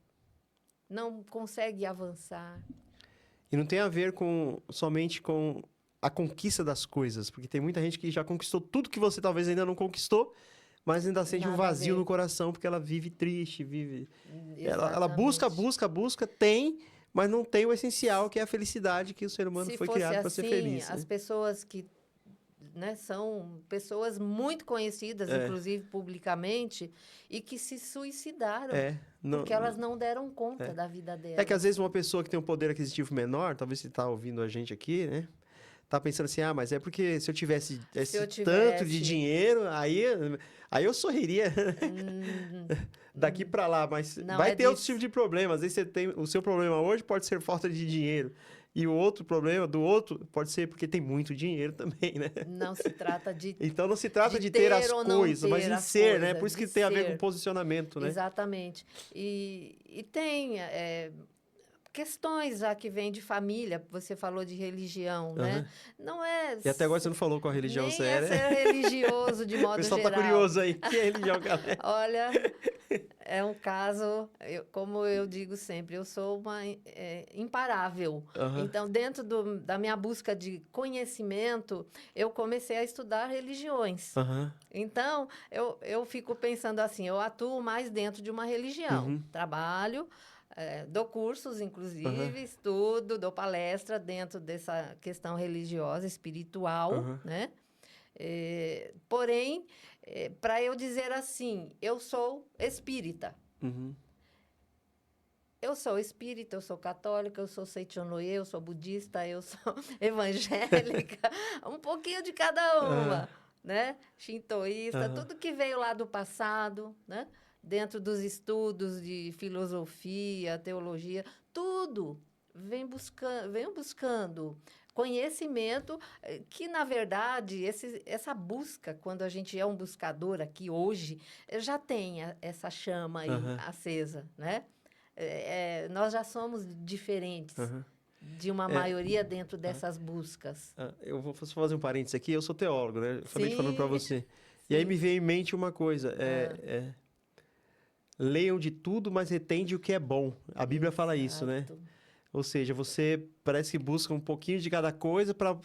não conseguem avançar. E não tem a ver somente com a conquista das coisas, porque tem muita gente que já conquistou tudo que você talvez ainda não conquistou, mas ainda sente um Nada a vazio ver. no coração, porque ela vive triste, vive... Ela Exatamente. busca, tem, mas não tem o essencial, que é a felicidade que o ser humano Se foi fosse criado para ser assim, feliz. as Né? pessoas que, né, são pessoas muito conhecidas, inclusive publicamente, e que se suicidaram, porque elas não deram conta da vida delas. É que às vezes uma pessoa que tem um poder aquisitivo menor, talvez você está ouvindo a gente aqui, né? tá pensando assim, mas é porque se eu tivesse esse eu tanto de tivesse- dinheiro, aí eu sorriria Hum, daqui para lá, mas não vai é ter outros disso. tipos de problemas. Às vezes você tem, o seu problema hoje pode ser falta de dinheiro. E o outro problema do outro pode ser porque tem muito dinheiro também, né? Não se trata Então não se trata de de ter ter as ou não coisas, mas ter em as ser, né? coisas, Por isso de que tem a ver com ser. posicionamento, né? Exatamente. E tem questões já que vêm de família, você falou de religião, né? Aham. Não é E até agora você não falou qual religião você nem é era. ser religioso de O modo pessoal tá geral. curioso aí. Que religião que ela é? Olha, é um caso, como eu digo sempre, eu sou uma imparável. Aham. Então, dentro da minha busca de conhecimento, eu comecei a estudar religiões. Aham. Então, eu fico pensando assim, eu atuo mais dentro de uma religião. Uhum. Trabalho, dou cursos, Aham. inclusive, estudo, dou palestra dentro dessa questão religiosa, espiritual, Aham. né? Porém, para eu dizer assim, eu sou espírita. Uhum. Eu sou espírita, eu sou católica, eu sou seichonoye, eu sou budista, eu sou evangélica, um pouquinho de cada Aham. uma, né? Shintoísta, Aham. tudo que veio lá do passado, né? Dentro dos estudos de filosofia, teologia, tudo venho buscando conhecimento que, na verdade, essa busca, quando a gente é um buscador aqui hoje, já tem essa chama aí Aham. acesa, né? Nós já somos diferentes Aham. de uma É, maioria dentro dessas buscas. eu vou só fazer um parênteses aqui. Eu sou teólogo, né? Eu acabei de falando para Sim, você. E aí sim. me veio em mente uma coisa. Ah, Leiam de tudo, mas retende o que é bom. A Bíblia fala isso, né? exato. Ou seja, você parece que busca um pouquinho de cada coisa para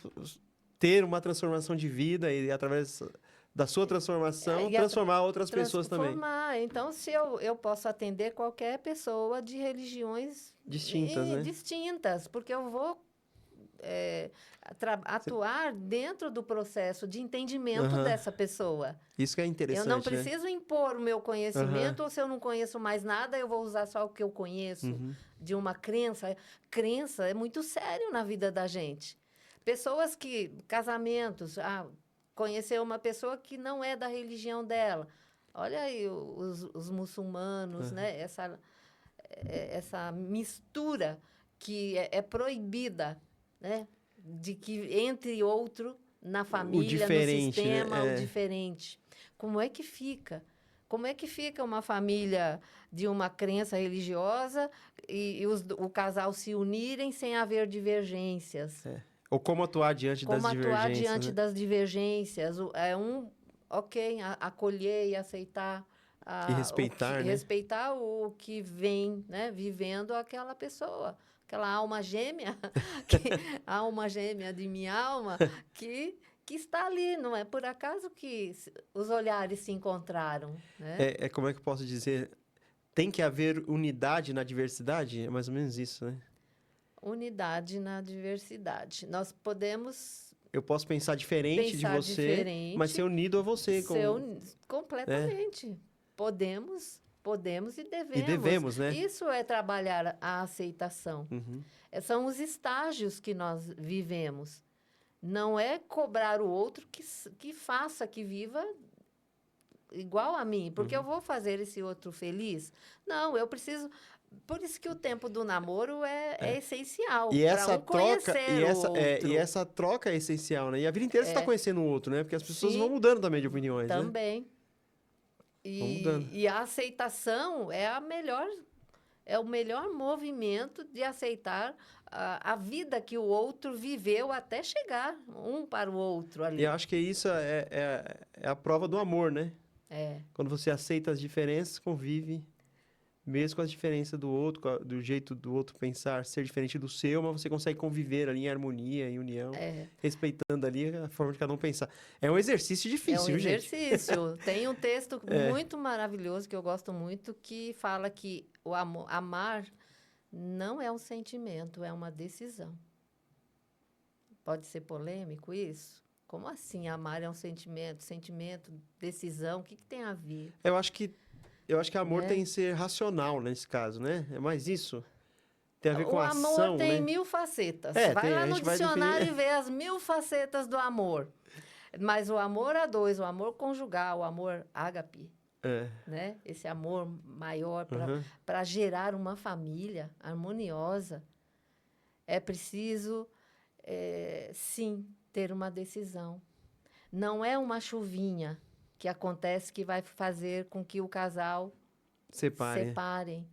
ter uma transformação de vida e, através da sua transformação, E a transformar outras pessoas também. transformar. Então, se eu posso atender qualquer pessoa de religiões Distintas, né? distintas, porque eu vou atuar dentro do processo de entendimento Aham. dessa pessoa. Isso que é Eu não interessante, né? preciso impor o meu Aham. conhecimento, ou se eu não conheço mais nada, eu vou usar só o que eu conheço Uhum. de uma crença. Crença é muito sério na vida da gente. Pessoas casamentos, conhecer uma pessoa que não é da religião dela. Olha aí os muçulmanos, Aham. né? Essa mistura que é proibida, né? De que entre outro na O família, no diferente, né? sistema, o diferente. Como é que fica? Como é que fica uma família de uma crença religiosa e o casal se unirem sem haver divergências? Ou como atuar diante das Como atuar divergências, diante né? das divergências? Ok, acolher e aceitar, E respeitar, né? respeitar o que vem, né, vivendo aquela pessoa, aquela alma gêmea, a alma gêmea de minha alma, que está ali, não é por acaso que os olhares se encontraram, né? Como é que eu posso dizer? Tem que haver unidade na diversidade? É mais ou menos isso, né? Unidade na diversidade. Nós podemos Eu posso pensar diferente de pensar você, mas ser diferente, unido a você, né? completamente. Podemos e E devemos. devemos, né? Isso é trabalhar a aceitação. Uhum. São os estágios que nós vivemos. Não é cobrar o outro que faça, que viva igual a mim, porque eu vou fazer esse outro feliz. Não, eu preciso. Por isso que o tempo do namoro é essencial E para essa um troca, conhecer o e outro. essa troca é essencial, né? E a vida inteira você está conhecendo o outro, né? Porque as pessoas vão Sim, mudando também de opiniões, né? também. Vão mudando. E a aceitação é o melhor movimento de aceitar a vida que o outro viveu até chegar um para o outro E eu ali. acho que isso é a prova do amor, né? É, Quando você aceita as diferenças, convive mesmo com as diferenças do outro, do jeito do outro pensar ser diferente do seu, mas você consegue conviver ali em harmonia, em união, é, respeitando ali a forma de cada um pensar. É um exercício é um difícil, viu, gente? exercício. Tem um texto muito maravilhoso que eu gosto muito que fala que o amar não é um sentimento, é uma decisão. Pode ser polêmico isso? Como assim amar é um sentimento? Sentimento, decisão, o que tem a ver? Eu acho que amor Né? tem que ser racional nesse caso, né? É mais isso. tem a ver com O ação, amor tem né? 1000 facetas. É, Vai tem, lá a no gente vai dicionário definir. e vê as 1000 facetas do amor. Mas o amor a dois, o amor conjugal, o amor ágape, É, né? Esse amor maior aham. para gerar uma família harmoniosa, é preciso, sim, ter uma decisão. Não é uma chuvinha que acontece que vai fazer com que o casal Separe. separem.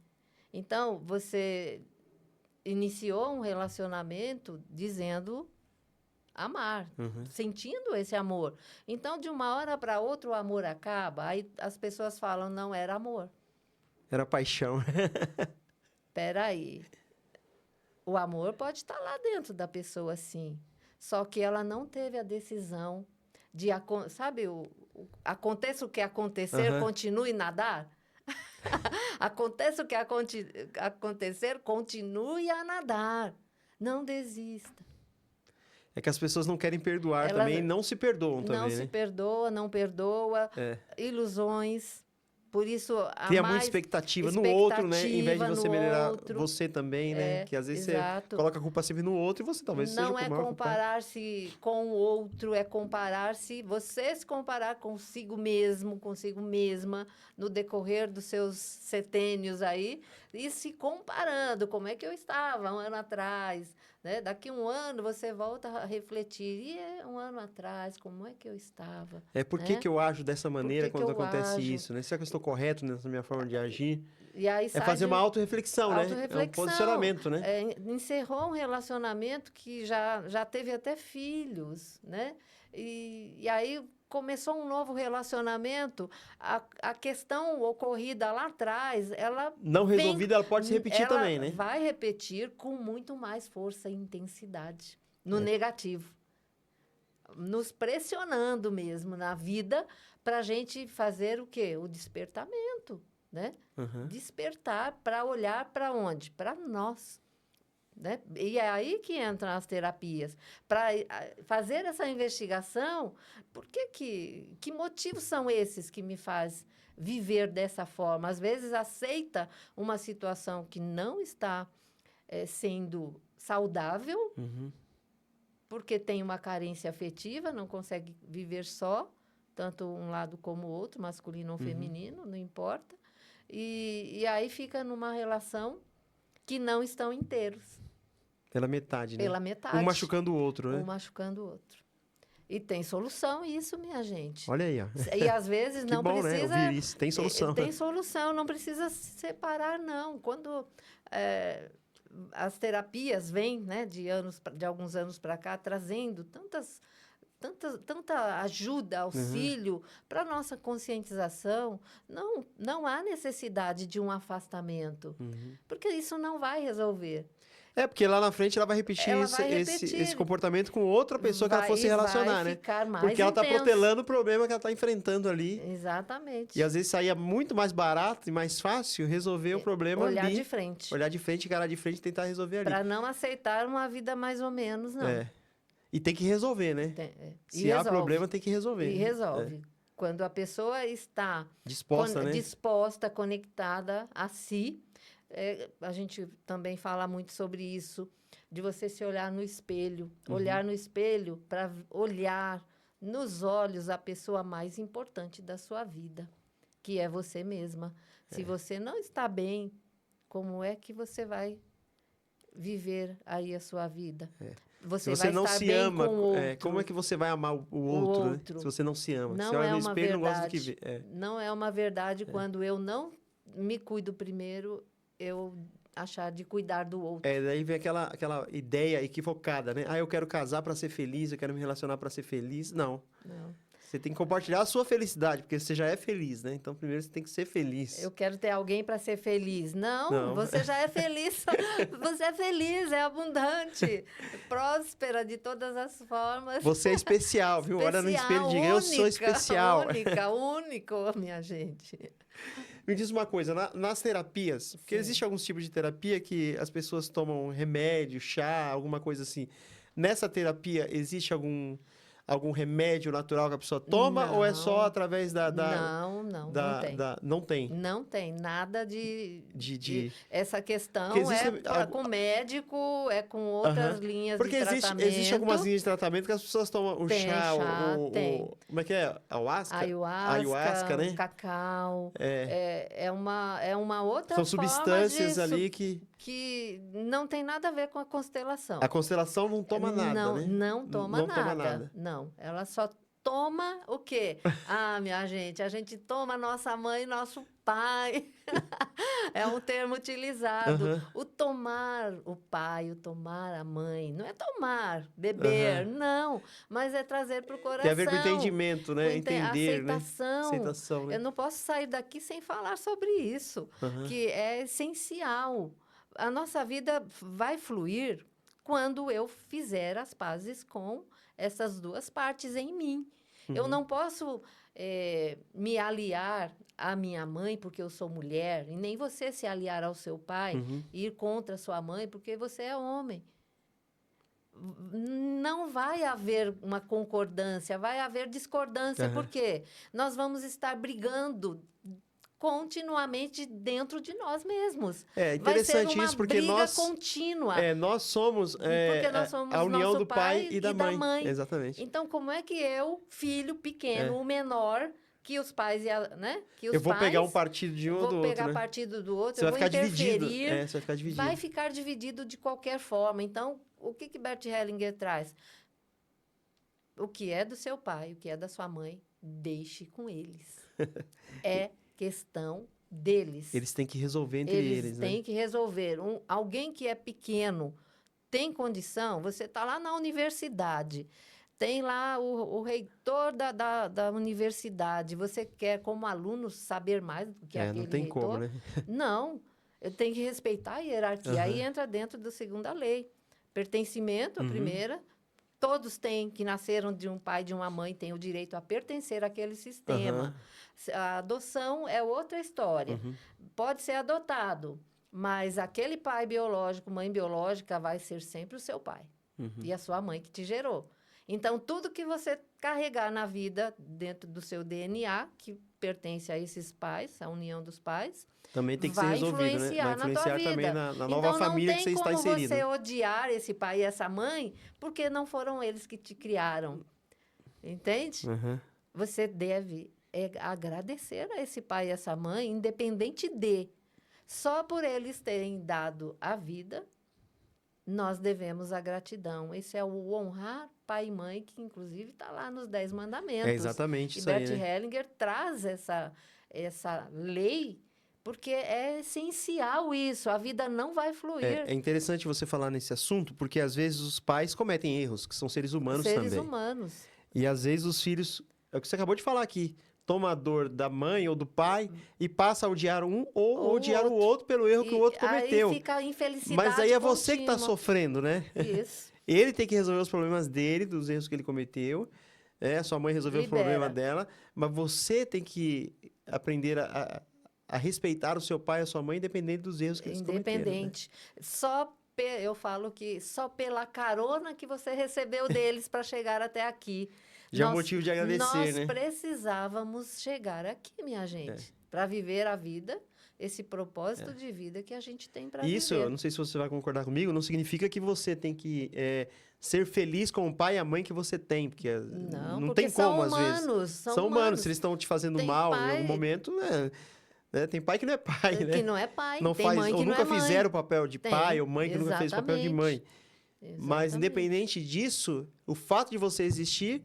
Então, você iniciou um relacionamento dizendo amar, Uhum. sentindo esse amor. Então, de uma hora para outra, o amor acaba. Aí as pessoas falam, não era amor. Era paixão. Espera aí. O amor pode estar lá dentro da pessoa, sim. Só que ela não teve a decisão de... Sabe, aconteça o que acontecer, Aham. continue nadar? Aconteça o que acontecer, continue a nadar. Não desista. É que as pessoas não querem perdoar Elas também, não se perdoam não também, se né? perdoa, não perdoa, É. ilusões. Por isso, há Cria muita mais expectativa no outro, né? Em vez de expectativa você no melhorar outro. você também, né? Que às vezes você Exato. coloca a culpa sempre no outro e você talvez seja Não o é maior culpado. comparar-se com o outro, é comparar-se, você se comparar consigo mesmo, consigo mesma, no decorrer dos seus setênios aí, e se comparando, como é que eu estava um ano atrás, né? Daqui um ano você volta a refletir, um ano atrás, como é que eu estava? É por que Né? que eu ajo dessa maneira que quando eu acontece ajo? isso, né? Será que eu estou correto nessa minha forma de agir? E aí É sai fazer de uma autorreflexão, né? É um autorreflexão. posicionamento, né? Encerrou um relacionamento que já teve até filhos, né? E aí começou um novo relacionamento. A questão ocorrida lá atrás, ela Não vem, resolvida, ela pode se repetir ela também, né? vai repetir com muito mais força e intensidade no negativo, nos pressionando mesmo na vida para a gente fazer o quê? O despertamento, né? Uhum. Despertar para olhar para onde? Para nós. Né? E é aí que entram as terapias. Para fazer essa investigação, que motivos são esses que me faz viver dessa forma? Às vezes aceita uma situação que não está sendo saudável, Uhum. porque tem uma carência afetiva, não consegue viver só, tanto um lado como o outro, masculino ou feminino, não importa. E aí fica numa relação que não estão inteiros. Pela metade, né? Pela metade. Um machucando o outro, né? Um machucando o outro. E tem solução isso, minha gente. Olha aí, ó. E às vezes Que não bom, precisa... né? Ouvir isso. Tem solução. Tem solução, não precisa se separar, não. Quando as terapias vêm, né, de alguns anos para cá, trazendo tanta ajuda, auxílio para a nossa conscientização, não há necessidade de um afastamento, porque isso não vai resolver. É, porque lá na frente ela vai repetir, Ela vai esse comportamento com outra pessoa que ela fosse relacionar, né? Ficar mais Porque ela tá intenso. protelando o problema que ela tá enfrentando ali. Exatamente. E às vezes saía muito mais barato e mais fácil resolver o problema Olhar ali. de frente. Olhar de frente, encarar de frente e tentar resolver ali. Para não aceitar uma vida mais ou menos, não. É. E tem que resolver, né? Se há problema, tem que resolver. E resolve. Quando a pessoa está disposta, né? Disposta, conectada a si, a gente também fala muito sobre isso, de você se olhar no espelho. Olhar no espelho para olhar nos olhos a pessoa mais importante da sua vida, que é você mesma. Se você não está bem, como é que você vai viver aí a sua vida? Se você não se ama, como é que você vai amar o outro, né? Se você não se ama. Não você olha é no uma espelho, verdade. não gosta do que vê. Não é uma verdade quando eu não me cuido primeiro, eu achar de cuidar do outro. Daí vem aquela ideia equivocada, né? Eu quero casar para ser feliz, eu quero me relacionar para ser feliz. Não. Você tem que compartilhar a sua felicidade, porque você já é feliz, né? Então, primeiro você tem que ser feliz. Eu quero ter alguém para ser feliz. Não, você já é feliz. Você é feliz, é abundante, próspera de todas as formas. Você é especial, viu? Olha no espelho e diga, eu sou especial. Único, minha gente. Me diz uma coisa, nas terapias, porque existe alguns tipos de terapia que as pessoas tomam remédio, chá, alguma coisa assim. Nessa terapia, existe algum remédio natural que a pessoa toma ou é só através Não tem. Não tem. Não tem nada essa questão existe com médico, é com outras linhas porque de tratamento. Existe algumas linhas de tratamento que as pessoas tomam o chá, como é que é? Ayahuasca, né? Cacau. É uma outra São forma substâncias ali que não tem nada a ver com a constelação. A constelação não toma nada, né? Não toma nada. Não, ela só toma o quê? Minha gente, a gente toma nossa mãe e nosso pai. É um termo utilizado. O tomar o pai, o tomar a mãe, não é tomar, beber, não. Mas é trazer para o coração. Tem a ver com entendimento, né? Entender, aceitação. Né? Aceitação, né? Eu não posso sair daqui sem falar sobre isso, que é essencial. A nossa vida vai fluir quando eu fizer as pazes com essas duas partes em mim. Eu não posso me aliar à minha mãe porque eu sou mulher, e nem você se aliar ao seu pai e ir contra a sua mãe porque você é homem. Não vai haver uma concordância, vai haver discordância, porque nós vamos estar brigando continuamente dentro de nós mesmos. É interessante isso porque nós contínua. Nós somos, a união do pai e da mãe. Exatamente. Então, como é que eu, filho pequeno, o menor, que os pais que os eu vou pais, pegar um partido de um ou do outro, vou pegar partido do outro, você eu vai vou ficar interferir, dividido. Você vai ficar dividido. Vai ficar dividido de qualquer forma. Então, o que Bert Hellinger traz? O que é do seu pai, o que é da sua mãe, deixe com eles. É questão deles. Eles têm que resolver entre eles, Eles têm que resolver. Alguém que é pequeno tem condição, você está lá na universidade, tem lá o reitor da universidade, você quer, como aluno, saber mais do que aquele não tem reitor? como, né? Não, eu tenho que respeitar a hierarquia. Aí entra dentro da segunda lei. Pertencimento, a primeira. Todos que nasceram de um pai e de uma mãe têm o direito a pertencer àquele sistema. A adoção é outra história. Pode ser adotado, mas aquele pai biológico, mãe biológica, vai ser sempre o seu pai. E a sua mãe que te gerou. Então, tudo que você carregar na vida, dentro do seu DNA, que pertence a esses pais, a união dos pais, também tem que ser resolvido, né? Vai influenciar na tua vida. Também na nova família que você está inserido. Não tem como você odiar esse pai e essa mãe, porque não foram eles que te criaram. Entende? Você deve agradecer a esse pai e essa mãe, independente de. Só por eles terem dado a vida, nós devemos a gratidão. Esse é o honrar pai e mãe, que inclusive está lá nos 10 Mandamentos. É exatamente isso aí. E Bert Hellinger traz essa lei, porque é essencial isso. A vida não vai fluir. É interessante você falar nesse assunto, porque às vezes os pais cometem erros, que são seres humanos também. Seres humanos. E às vezes os filhos, é o que você acabou de falar aqui, toma a dor da mãe ou do pai e passa a odiar um ou odiar o outro pelo erro que o outro cometeu. Aí fica a infelicidade Mas aí é contínua. você que está sofrendo, né? Isso. Ele tem que resolver os problemas dele, dos erros que ele cometeu. A sua mãe resolveu o problema dela. Mas você tem que aprender a respeitar o seu pai e a sua mãe, independente dos erros que eles cometeram. Independente. Né? Eu falo que só pela carona que você recebeu deles para chegar até aqui. Já é um motivo de agradecer, né? Nós precisávamos chegar aqui, minha gente, para viver a vida, esse propósito de vida que a gente tem para viver. Isso, eu não sei se você vai concordar comigo, não significa que você tem que ser feliz com o pai e a mãe que você tem, porque não tem como, às vezes. São humanos. Se eles estão te fazendo mal em algum momento, tem pai que não é pai, né? Que não é pai, não tem faz, mãe que ou não nunca é mãe. fizeram o papel de pai, ou mãe que nunca fez o papel de mãe. Mas, independente disso, o fato de você existir,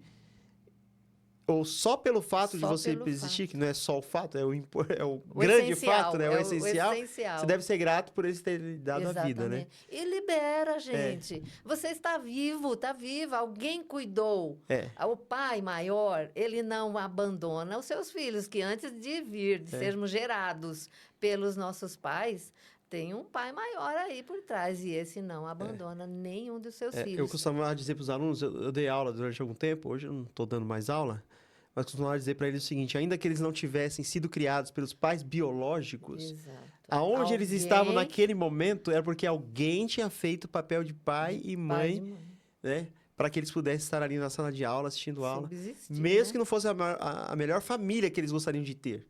ou só pelo fato de você existir, que não é só o fato, é o grande fato, né? O essencial. Você deve ser grato por eles terem dado a vida, né? E libera, gente. Você está vivo, está viva. Alguém cuidou. O pai maior, ele não abandona os seus filhos, que antes de sermos gerados pelos nossos pais, tem um pai maior aí por trás, e esse não abandona nenhum dos seus filhos. Eu costumava dizer para os alunos, eu dei aula durante algum tempo, hoje eu não estou dando mais aula, mas costumava dizer para eles o seguinte: ainda que eles não tivessem sido criados pelos pais biológicos, aonde eles estavam naquele momento era porque alguém tinha feito o papel de pai e mãe, né? para que eles pudessem estar ali na sala de aula, assistindo aula. Subsistir, Mesmo né? que não fosse a melhor família que eles gostariam de ter.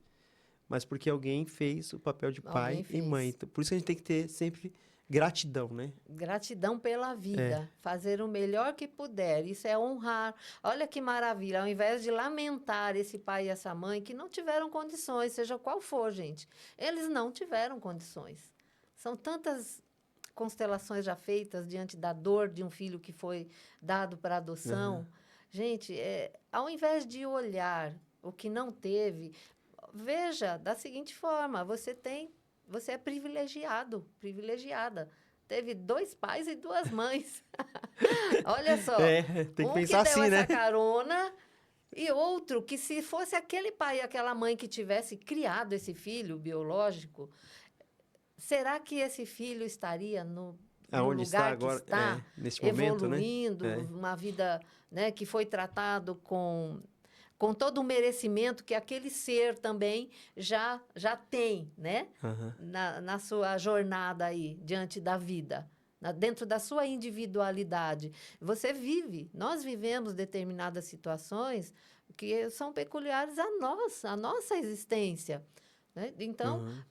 Mas porque alguém fez o papel de pai Alguém e mãe. fez. Então, por isso que a gente tem que ter sempre gratidão, né? Gratidão pela É. vida, fazer o melhor que puder, isso é honrar. Olha que maravilha, ao invés de lamentar esse pai e essa mãe que não tiveram condições, seja qual for, gente, eles não tiveram condições. São tantas constelações já feitas diante da dor de um filho que foi dado para adoção. Gente, ao invés de olhar o que não teve, veja da seguinte forma: você é privilegiado, privilegiada. Teve 2 pais e 2 mães. Olha só, Tem que um que pensar deu assim, né? essa carona e outro que, se fosse aquele pai e aquela mãe que tivesse criado esse filho biológico, será que esse filho estaria no Aonde está lugar que agora, está, nesse momento, né? evoluindo, É. uma vida, né, que foi tratado com todo o merecimento que aquele ser também já tem, né? Aham. Na sua jornada aí, diante da vida, dentro da sua individualidade. Você vive, nós vivemos determinadas situações que são peculiares a nossa existência. Né? Então, Aham.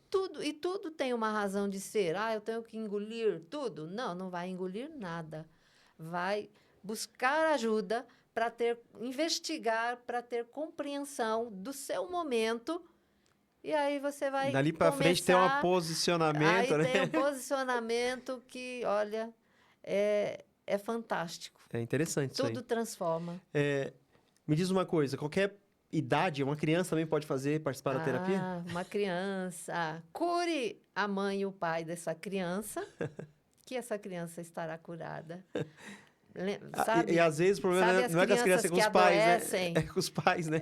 tudo tem uma razão de ser. Ah, eu tenho que engolir tudo? Não, não vai engolir nada. Vai buscar ajuda para investigar, para ter compreensão do seu momento. E aí você vai Dali para frente tem um começar. Aí posicionamento, né? tem um posicionamento que, olha, é fantástico. É interessante isso aí. Tudo transforma. Me diz uma coisa, qualquer idade, uma criança também pode participar da terapia? Uma criança. Cure a mãe e o pai dessa criança, que essa criança estará curada. E às vezes o problema sabe as não é com as crianças, é com os pais, adoecem? né? É com os pais, né?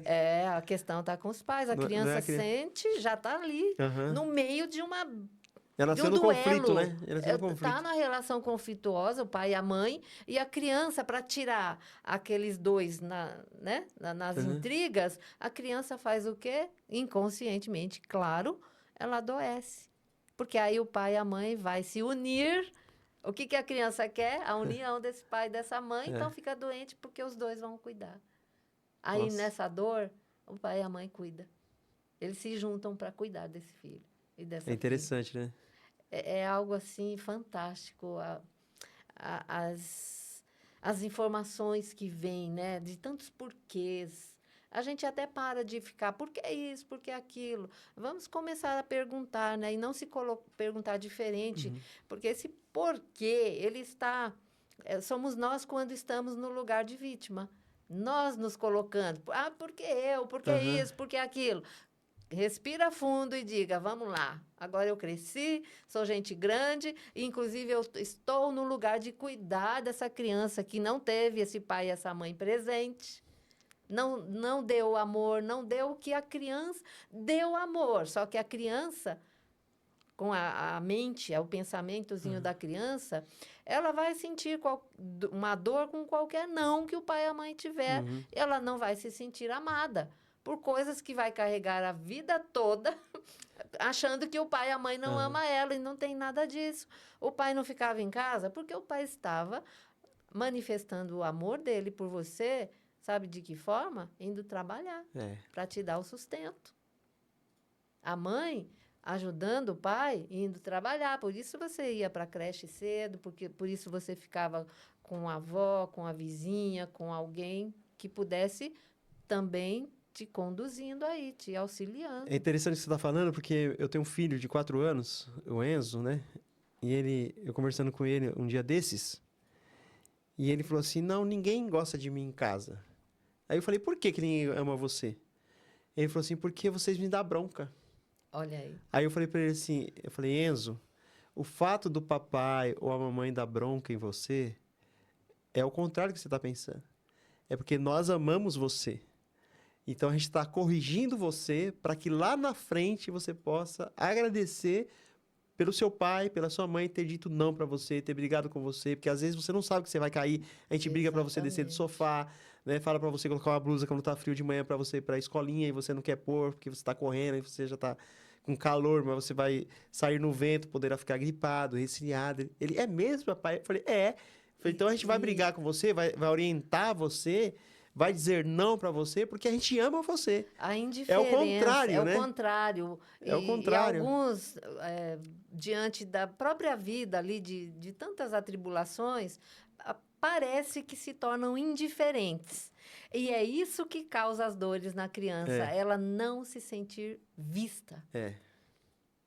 A questão está com os pais. A Não é criança a criança. sente, já está ali, Aham. no meio de Ela de um nasceu no conflito, duelo. né? Ela nasceu no Está conflito. na relação conflituosa, o pai e a mãe, e a criança, para tirar aqueles dois nas Aham. intrigas, a criança faz o quê? Inconscientemente, claro, ela adoece. Porque aí o pai e a mãe vai se unir. O que a criança quer? A união desse pai e dessa mãe, então fica doente porque os dois vão cuidar. Aí, Nossa. nessa dor, o pai e a mãe cuidam. Eles se juntam para cuidar desse filho e dessa É filha. interessante, né? É algo assim fantástico. As informações que vêm, né, de tantos porquês. A gente até para de ficar, por que isso, por que aquilo? Vamos começar a perguntar, né, e não se perguntar diferente, porque esse porquê, ele está... somos nós quando estamos no lugar de vítima. Nós nos colocando. Ah, por que eu? Por que Aham. isso? Por que aquilo? Respira fundo e diga, vamos lá, agora eu cresci, sou gente grande, e inclusive eu estou no lugar de cuidar dessa criança que não teve esse pai e essa mãe presente, não deu amor, não deu o que a criança deu amor, só que a criança, com a mente, o pensamentozinho da criança, ela vai sentir uma dor com qualquer não que o pai e a mãe tiver, ela não vai se sentir amada, por coisas que vai carregar a vida toda, achando que o pai e a mãe não ama ela, e não tem nada disso. O pai não ficava em casa porque o pai estava manifestando o amor dele por você, sabe de que forma? Indo trabalhar, para te dar o sustento. A mãe ajudando o pai, indo trabalhar, por isso você ia para a creche cedo, por isso você ficava com a avó, com a vizinha, com alguém que pudesse também te conduzindo aí, te auxiliando. É interessante o que você está falando, porque eu tenho um filho de 4 anos, o Enzo, né? E eu conversando com ele um dia desses, e ele falou assim, não, ninguém gosta de mim em casa. Aí eu falei, por que ninguém ama você? Ele falou assim, porque vocês me dão bronca. Olha aí. Aí eu falei para ele assim, Enzo, o fato do papai ou a mamãe dar bronca em você é o contrário do que você está pensando. É porque nós amamos você. Então, a gente está corrigindo você para que lá na frente você possa agradecer pelo seu pai, pela sua mãe ter dito não para você, ter brigado com você, porque às vezes você não sabe que você vai cair, a gente briga para você descer do sofá, né? Fala para você colocar uma blusa quando tá frio de manhã para você ir para a escolinha e você não quer pôr porque você está correndo e você já está com calor, mas você vai sair no vento, poderá ficar gripado, resfriado. Ele, é mesmo, papai? Eu falei, é. Então a gente vai brigar com você, vai orientar você, vai dizer não para você, porque a gente ama você. A indiferença. É o contrário, né? É o contrário. É o contrário. E alguns, diante da própria vida ali, de tantas atribulações, parece que se tornam indiferentes. E é isso que causa as dores na criança. Ela não se sentir vista.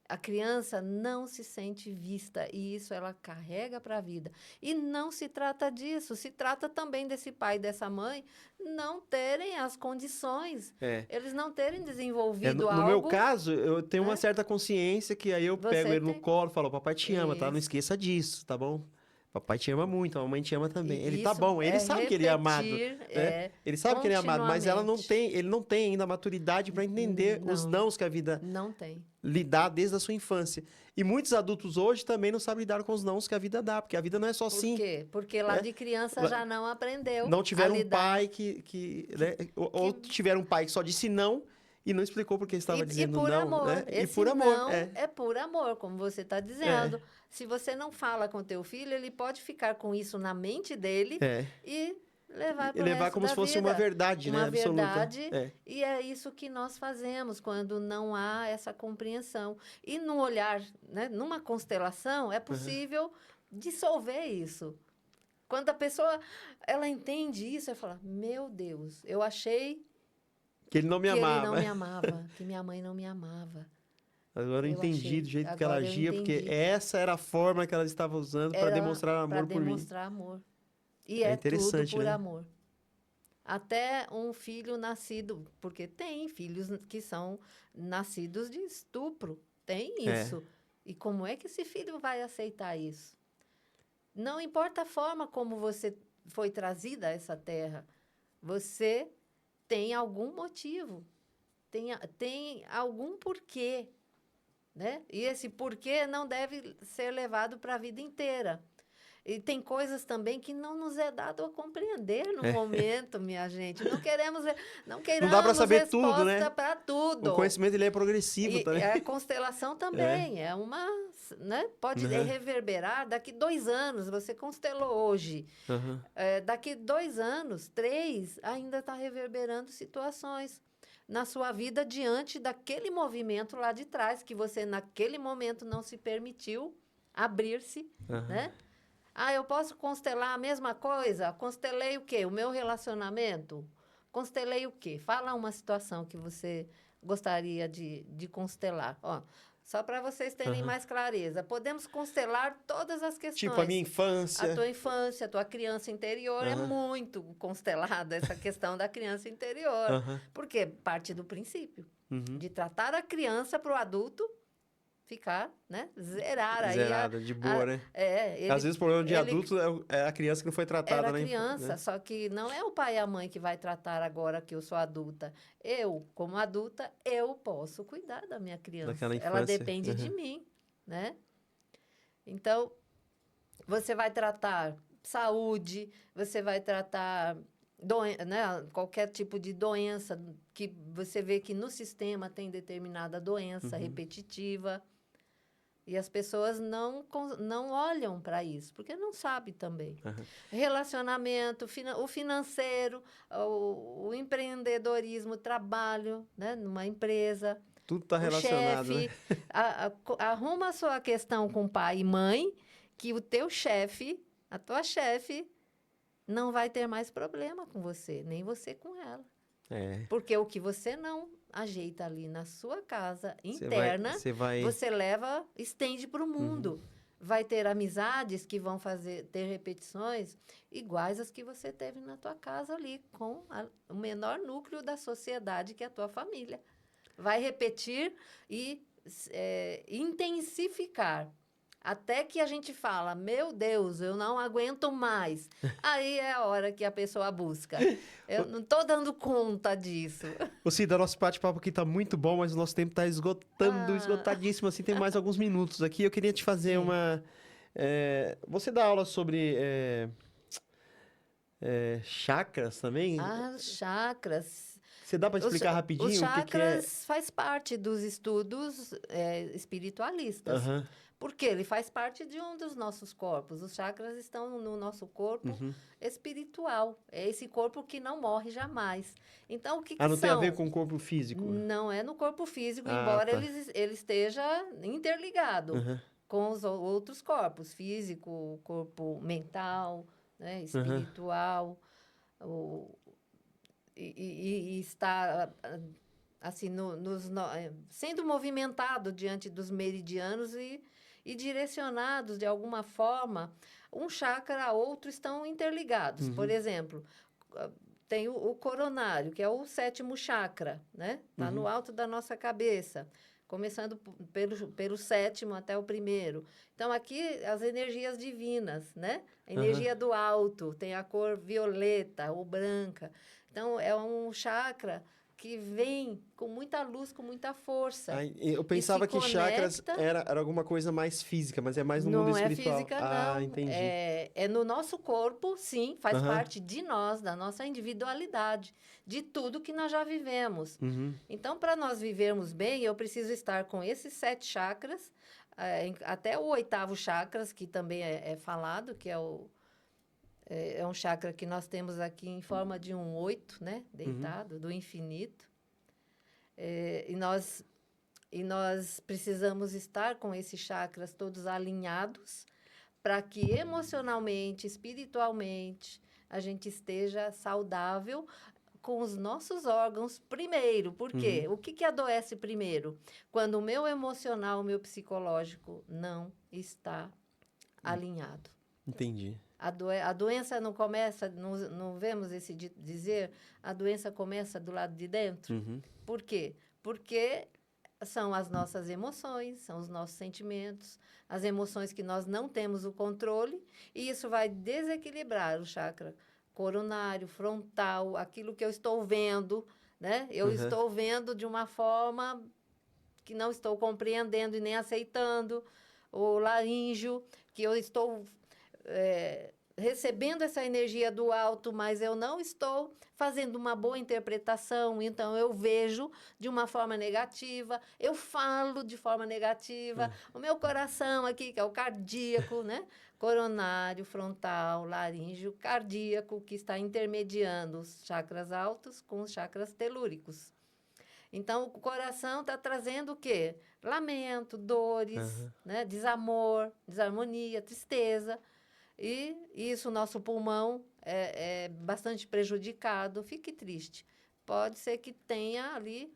A criança não se sente vista e isso ela carrega para a vida. E não se trata disso, se trata também desse pai e dessa mãe não terem as condições, eles não terem desenvolvido algo... No meu caso, eu tenho uma certa consciência que aí eu pego ele no colo e falo, papai te ama, tá? Não esqueça disso, tá bom? Papai te ama muito, a mamãe te ama também. Ele tá bom, ele sabe que ele é amado. Né? Ele sabe que ele é amado, mas ele não tem ainda a maturidade para entender os nãos que a vida não tem. Lhe dá desde a sua infância. E muitos adultos hoje também não sabem lidar com os nãos que a vida dá, porque a vida não é só assim. Por quê? Porque lá de criança já não aprendeu. Não tiveram um pai ou tiveram um pai que só disse não e não explicou porque estava dizendo não. Amor. Né? E por amor. É por amor, como você está dizendo. Se você não fala com teu filho, ele pode ficar com isso na mente dele e levar para o resto como da se fosse vida. Uma verdade, né? Absoluta. Verdade. E é isso que nós fazemos quando não há essa compreensão. E no olhar, né, numa constelação, é possível dissolver isso. Quando a pessoa ela entende isso, ela fala, meu Deus, eu achei que ele não me amava. Ele não me amava, que minha mãe não me amava. Agora eu entendi do jeito que ela agia, porque essa era a forma que ela estava usando para demonstrar amor por mim. Para demonstrar amor. E é tudo por amor. Até um filho nascido, porque tem filhos que são nascidos de estupro, tem isso. E como é que esse filho vai aceitar isso? Não importa a forma como você foi trazida a essa terra, você tem algum motivo, tem algum porquê. Né? E esse porquê não deve ser levado para a vida inteira. E tem coisas também que não nos é dado a compreender no momento, minha gente. Não queiramos não dá para saber tudo, né? Para tudo. O conhecimento ele é progressivo também. A constelação também é uma, né? Pode reverberar daqui 2 anos. Você constelou hoje. Daqui 2 anos, 3, ainda está reverberando situações na sua vida diante daquele movimento lá de trás, que você, naquele momento, não se permitiu abrir-se, né? Eu posso constelar a mesma coisa? Constelei o quê? O meu relacionamento? Constelei o quê? Fala uma situação que você gostaria de constelar. Só para vocês terem mais clareza. Podemos constelar todas as questões. Tipo a minha infância. A tua infância, a tua criança interior. É muito constelada essa questão da criança interior. Porque parte do princípio de tratar a criança para o adulto ficar, né? Zerada, de boa, né? Às vezes o problema de adulto é a criança que não foi tratada. Era a criança, né? Só que não é o pai e a mãe que vai tratar agora que eu sou adulta. Eu, como adulta, eu posso cuidar da minha criança. Ela depende de mim, né? Então, você vai tratar saúde, você vai tratar né? Qualquer tipo de doença que você vê que no sistema tem determinada doença repetitiva. E as pessoas não olham para isso, porque não sabem também. Relacionamento, o financeiro, o empreendedorismo, o trabalho, né, numa empresa. Tudo está relacionado, chefe, né? Arruma a sua questão com pai e mãe, que o teu chefe, a tua chefe, não vai ter mais problema com você, nem você com ela. Porque o que você não ajeita ali na sua casa interna, você leva, estende para o mundo. Vai ter amizades que vão ter repetições iguais às que você teve na tua casa ali, com o menor núcleo da sociedade, que é a tua família. Vai repetir e intensificar. Até que a gente fala, meu Deus, eu não aguento mais. Aí é a hora que a pessoa busca. Eu não estou dando conta disso. Cida, nosso bate-papo aqui está muito bom, mas o nosso tempo está esgotadíssimo. Assim, tem mais alguns minutos aqui. Eu queria te fazer uma... você dá aula sobre chakras também? Chakras. Você dá para explicar rapidinho os o que é? Os chakras faz parte dos estudos espiritualistas. Porque ele faz parte de um dos nossos corpos. Os chakras estão no nosso corpo espiritual. É esse corpo que não morre jamais. Então, o que Ah, que não tem a ver são? com o corpo físico? Não é no corpo físico, Ah, embora tá. ele esteja interligado Aham, com os outros corpos, físico, corpo mental, né, aham. espiritual, o, e está assim sendo movimentado diante dos meridianos e direcionados de alguma forma. Um chakra a outro estão interligados. Por exemplo, tem o coronário, que é o sétimo chakra, né? Está no alto da nossa cabeça, começando pelo sétimo até o primeiro. Então, aqui, as energias divinas, né? A Aham. energia do alto, tem a cor violeta ou branca. Então, é um chakra que vem com muita luz, com muita força. Ai, eu E se pensava que chakras conecta. era alguma coisa mais física, mas é mais no mundo Não é espiritual. física, Ah, não. entendi. É no nosso corpo, sim, faz Aham. parte de nós, da nossa individualidade, de tudo que nós já vivemos. Uhum. Então, para nós vivermos bem, eu preciso estar com esses 7 chakras, até o 8º chakras, que também é falado, que é um chakra que nós temos aqui em forma de um 8, né? Deitado, do infinito. E nós precisamos estar com esses chakras todos alinhados para que emocionalmente, espiritualmente, a gente esteja saudável com os nossos órgãos primeiro. Por quê? O que adoece primeiro? Quando o meu emocional, o meu psicológico não está alinhado. Entendi. A doença não começa, não vemos esse dizer, a doença começa do lado de dentro. Por quê? Porque são as nossas emoções, são os nossos sentimentos, as emoções que nós não temos o controle, e isso vai desequilibrar o chakra coronário, frontal, aquilo que eu estou vendo, né? Eu estou vendo de uma forma que não estou compreendendo e nem aceitando, o laríngeo, que eu estou recebendo essa energia do alto, mas eu não estou fazendo uma boa interpretação, então eu vejo de uma forma negativa, eu falo de forma negativa, o meu coração aqui, que é o cardíaco, né? Coronário, frontal, laríngeo, cardíaco, que está intermediando os chakras altos com os chakras telúricos. Então, o coração está trazendo o quê? Lamento, dores, né? Desamor, desarmonia, tristeza. E isso, o nosso pulmão é bastante prejudicado. Fique triste. Pode ser que tenha ali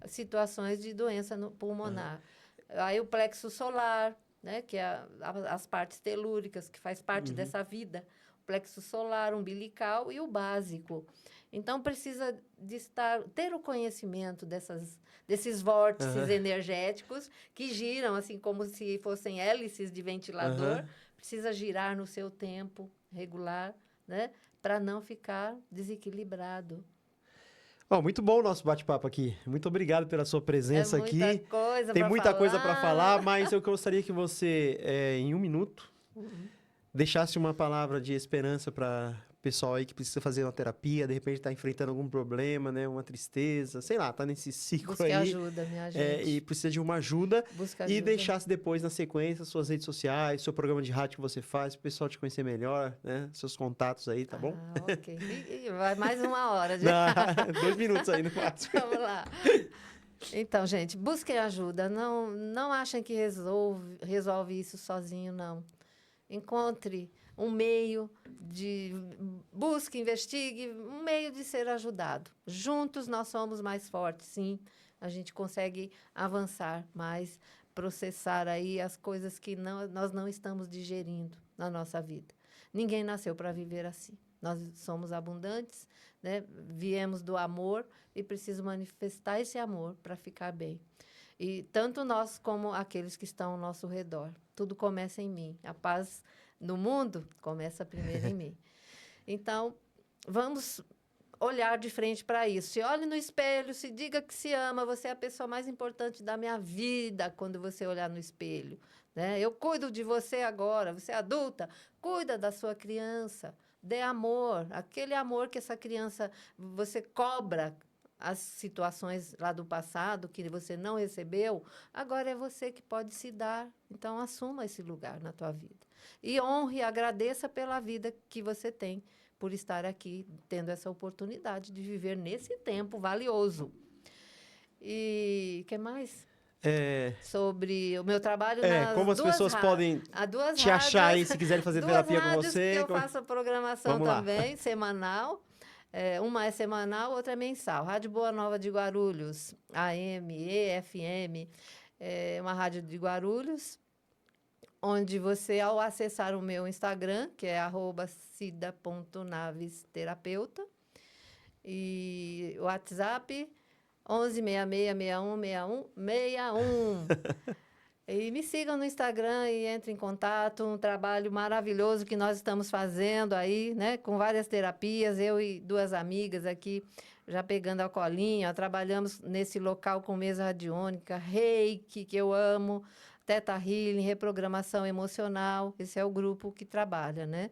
situações de doença pulmonar. Aí o plexo solar, né, que é as partes telúricas, que faz parte dessa vida. O plexo solar, umbilical e o básico. Então, precisa ter o conhecimento desses vórtices energéticos que giram, assim, como se fossem hélices de ventilador. Precisa girar no seu tempo regular, né? Para não ficar desequilibrado. Oh, muito bom o nosso bate-papo aqui. Muito obrigado pela sua presença aqui. Tem muita coisa para falar, mas eu gostaria que você, em 1 minuto, deixasse uma palavra de esperança para o pessoal aí que precisa fazer uma terapia, de repente está enfrentando algum problema, né? Uma tristeza, sei lá, tá nesse ciclo Busque aí. ajuda, minha gente. E precisa de uma ajuda. Busque E ajuda. deixasse depois na sequência suas redes sociais, seu programa de rádio que você faz, para o pessoal te conhecer melhor, né? Seus contatos aí, tá bom? Ok. Vai mais 1 hora. 2 minutos aí no máximo. Vamos lá. Então, gente, busquem ajuda. Não achem que resolve isso sozinho, não. Encontre um meio busque, investigue, um meio de ser ajudado. Juntos nós somos mais fortes, sim. A gente consegue avançar mais, processar aí as coisas que nós não estamos digerindo na nossa vida. Ninguém nasceu para viver assim. Nós somos abundantes, né? Viemos do amor e preciso manifestar esse amor para ficar bem. E tanto nós como aqueles que estão ao nosso redor. Tudo começa em mim. A paz no mundo começa primeiro em mim. Então, vamos olhar de frente para isso. Se olhe no espelho, se diga que se ama. Você é a pessoa mais importante da minha vida quando você olhar no espelho, né? Eu cuido de você agora. Você é adulta, cuida da sua criança. Dê amor. Aquele amor que essa criança, você cobra as situações lá do passado que você não recebeu, agora é você que pode se dar. Então, assuma esse lugar na tua vida. E honre, agradeça pela vida que você tem, por estar aqui, tendo essa oportunidade de viver nesse tempo valioso. E o que mais? Sobre o meu trabalho nas como as pessoas podem te achar aí se quiserem fazer terapia com você. Eu faço a programação também, semanal. Uma é semanal, outra é mensal. Rádio Boa Nova de Guarulhos, AM, EFM, uma rádio de Guarulhos, onde você, ao acessar o meu Instagram, que é @cida.navesterapeuta, e o WhatsApp 1166616161. E me sigam no Instagram e entrem em contato. Um trabalho maravilhoso que nós estamos fazendo aí, né? Com várias terapias. Eu e 2 amigas aqui, já pegando a colinha. Trabalhamos nesse local com mesa radiônica, Reiki, que eu amo, Theta Healing, reprogramação emocional. Esse é o grupo que trabalha, né?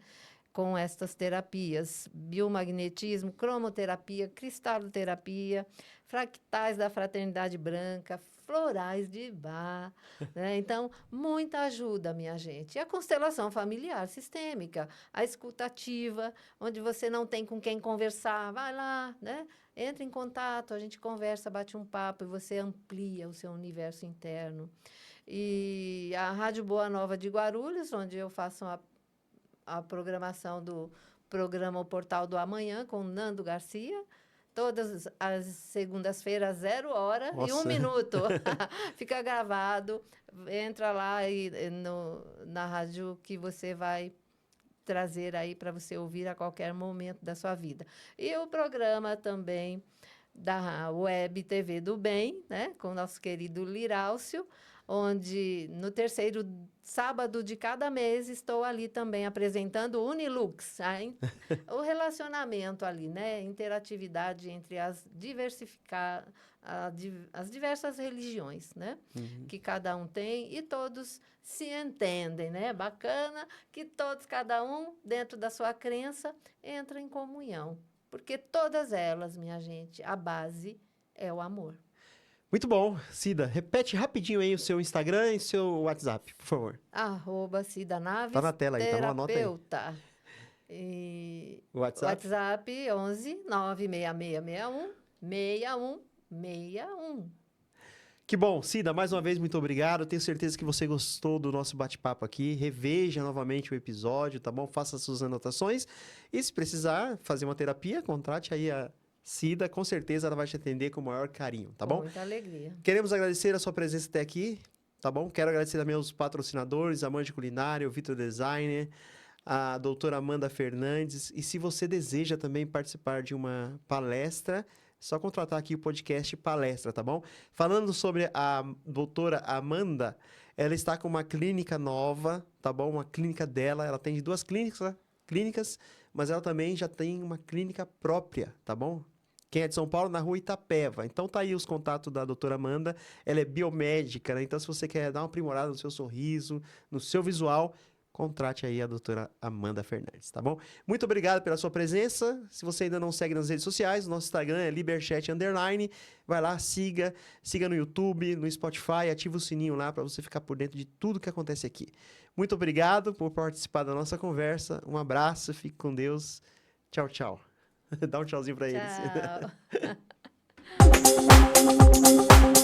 Com estas terapias, biomagnetismo, cromoterapia, cristaloterapia, fractais da fraternidade branca, florais de Bach, né? Então, muita ajuda, minha gente. E a constelação familiar sistêmica, a escutativa, onde você não tem com quem conversar, vai lá, né? Entre em contato, a gente conversa, bate um papo e você amplia o seu universo interno. E a Rádio Boa Nova de Guarulhos, onde eu faço a programação do programa O Portal do Amanhã, com Nando Garcia, todas as segundas-feiras, 0h e 1 minuto. Fica gravado, entra lá na rádio que você vai trazer aí para você ouvir a qualquer momento da sua vida. E o programa também da Web TV do Bem, né, com o nosso querido Lirálcio, onde no 3º sábado de cada mês estou ali também apresentando o Unilux, o relacionamento ali, né? Interatividade entre as diversas religiões, né? Uhum. Que cada um tem e todos se entendem, né? Bacana que cada um, dentro da sua crença, entra em comunhão. Porque todas elas, minha gente, a base é o amor. Muito bom. Cida, repete rapidinho aí o seu Instagram e seu WhatsApp, por favor. @Cida Naves. Tá na tela aí, tá? Anota aí. E WhatsApp 11 96661 6161. Que bom, Cida, mais uma vez, muito obrigado. Tenho certeza que você gostou do nosso bate-papo aqui. Reveja novamente o episódio, tá bom? Faça suas anotações. E se precisar fazer uma terapia, contrate aí a Cida, com certeza ela vai te atender com o maior carinho, tá bom? Muita alegria. Queremos agradecer a sua presença até aqui, tá bom? Quero agradecer também aos patrocinadores, a Amande Culinária, o Vitor Designer, a doutora Amanda Fernandes. E se você deseja também participar de uma palestra, é só contratar aqui o podcast Palestra, tá bom? Falando sobre a doutora Amanda, ela está com uma clínica nova, tá bom? Uma clínica dela, ela tem 2 clínicas, mas ela também já tem uma clínica própria, tá bom? Quem é de São Paulo, na rua Itapeva. Então, tá aí os contatos da doutora Amanda. Ela é biomédica, né? Então, se você quer dar uma aprimorada no seu sorriso, no seu visual, contrate aí a doutora Amanda Fernandes, tá bom? Muito obrigado pela sua presença. Se você ainda não segue nas redes sociais, nosso Instagram é liberchat_. Vai lá, siga no YouTube, no Spotify, ativa o sininho lá para você ficar por dentro de tudo que acontece aqui. Muito obrigado por participar da nossa conversa. Um abraço, fique com Deus. Tchau, tchau. Dá um tchauzinho para eles. Tchau.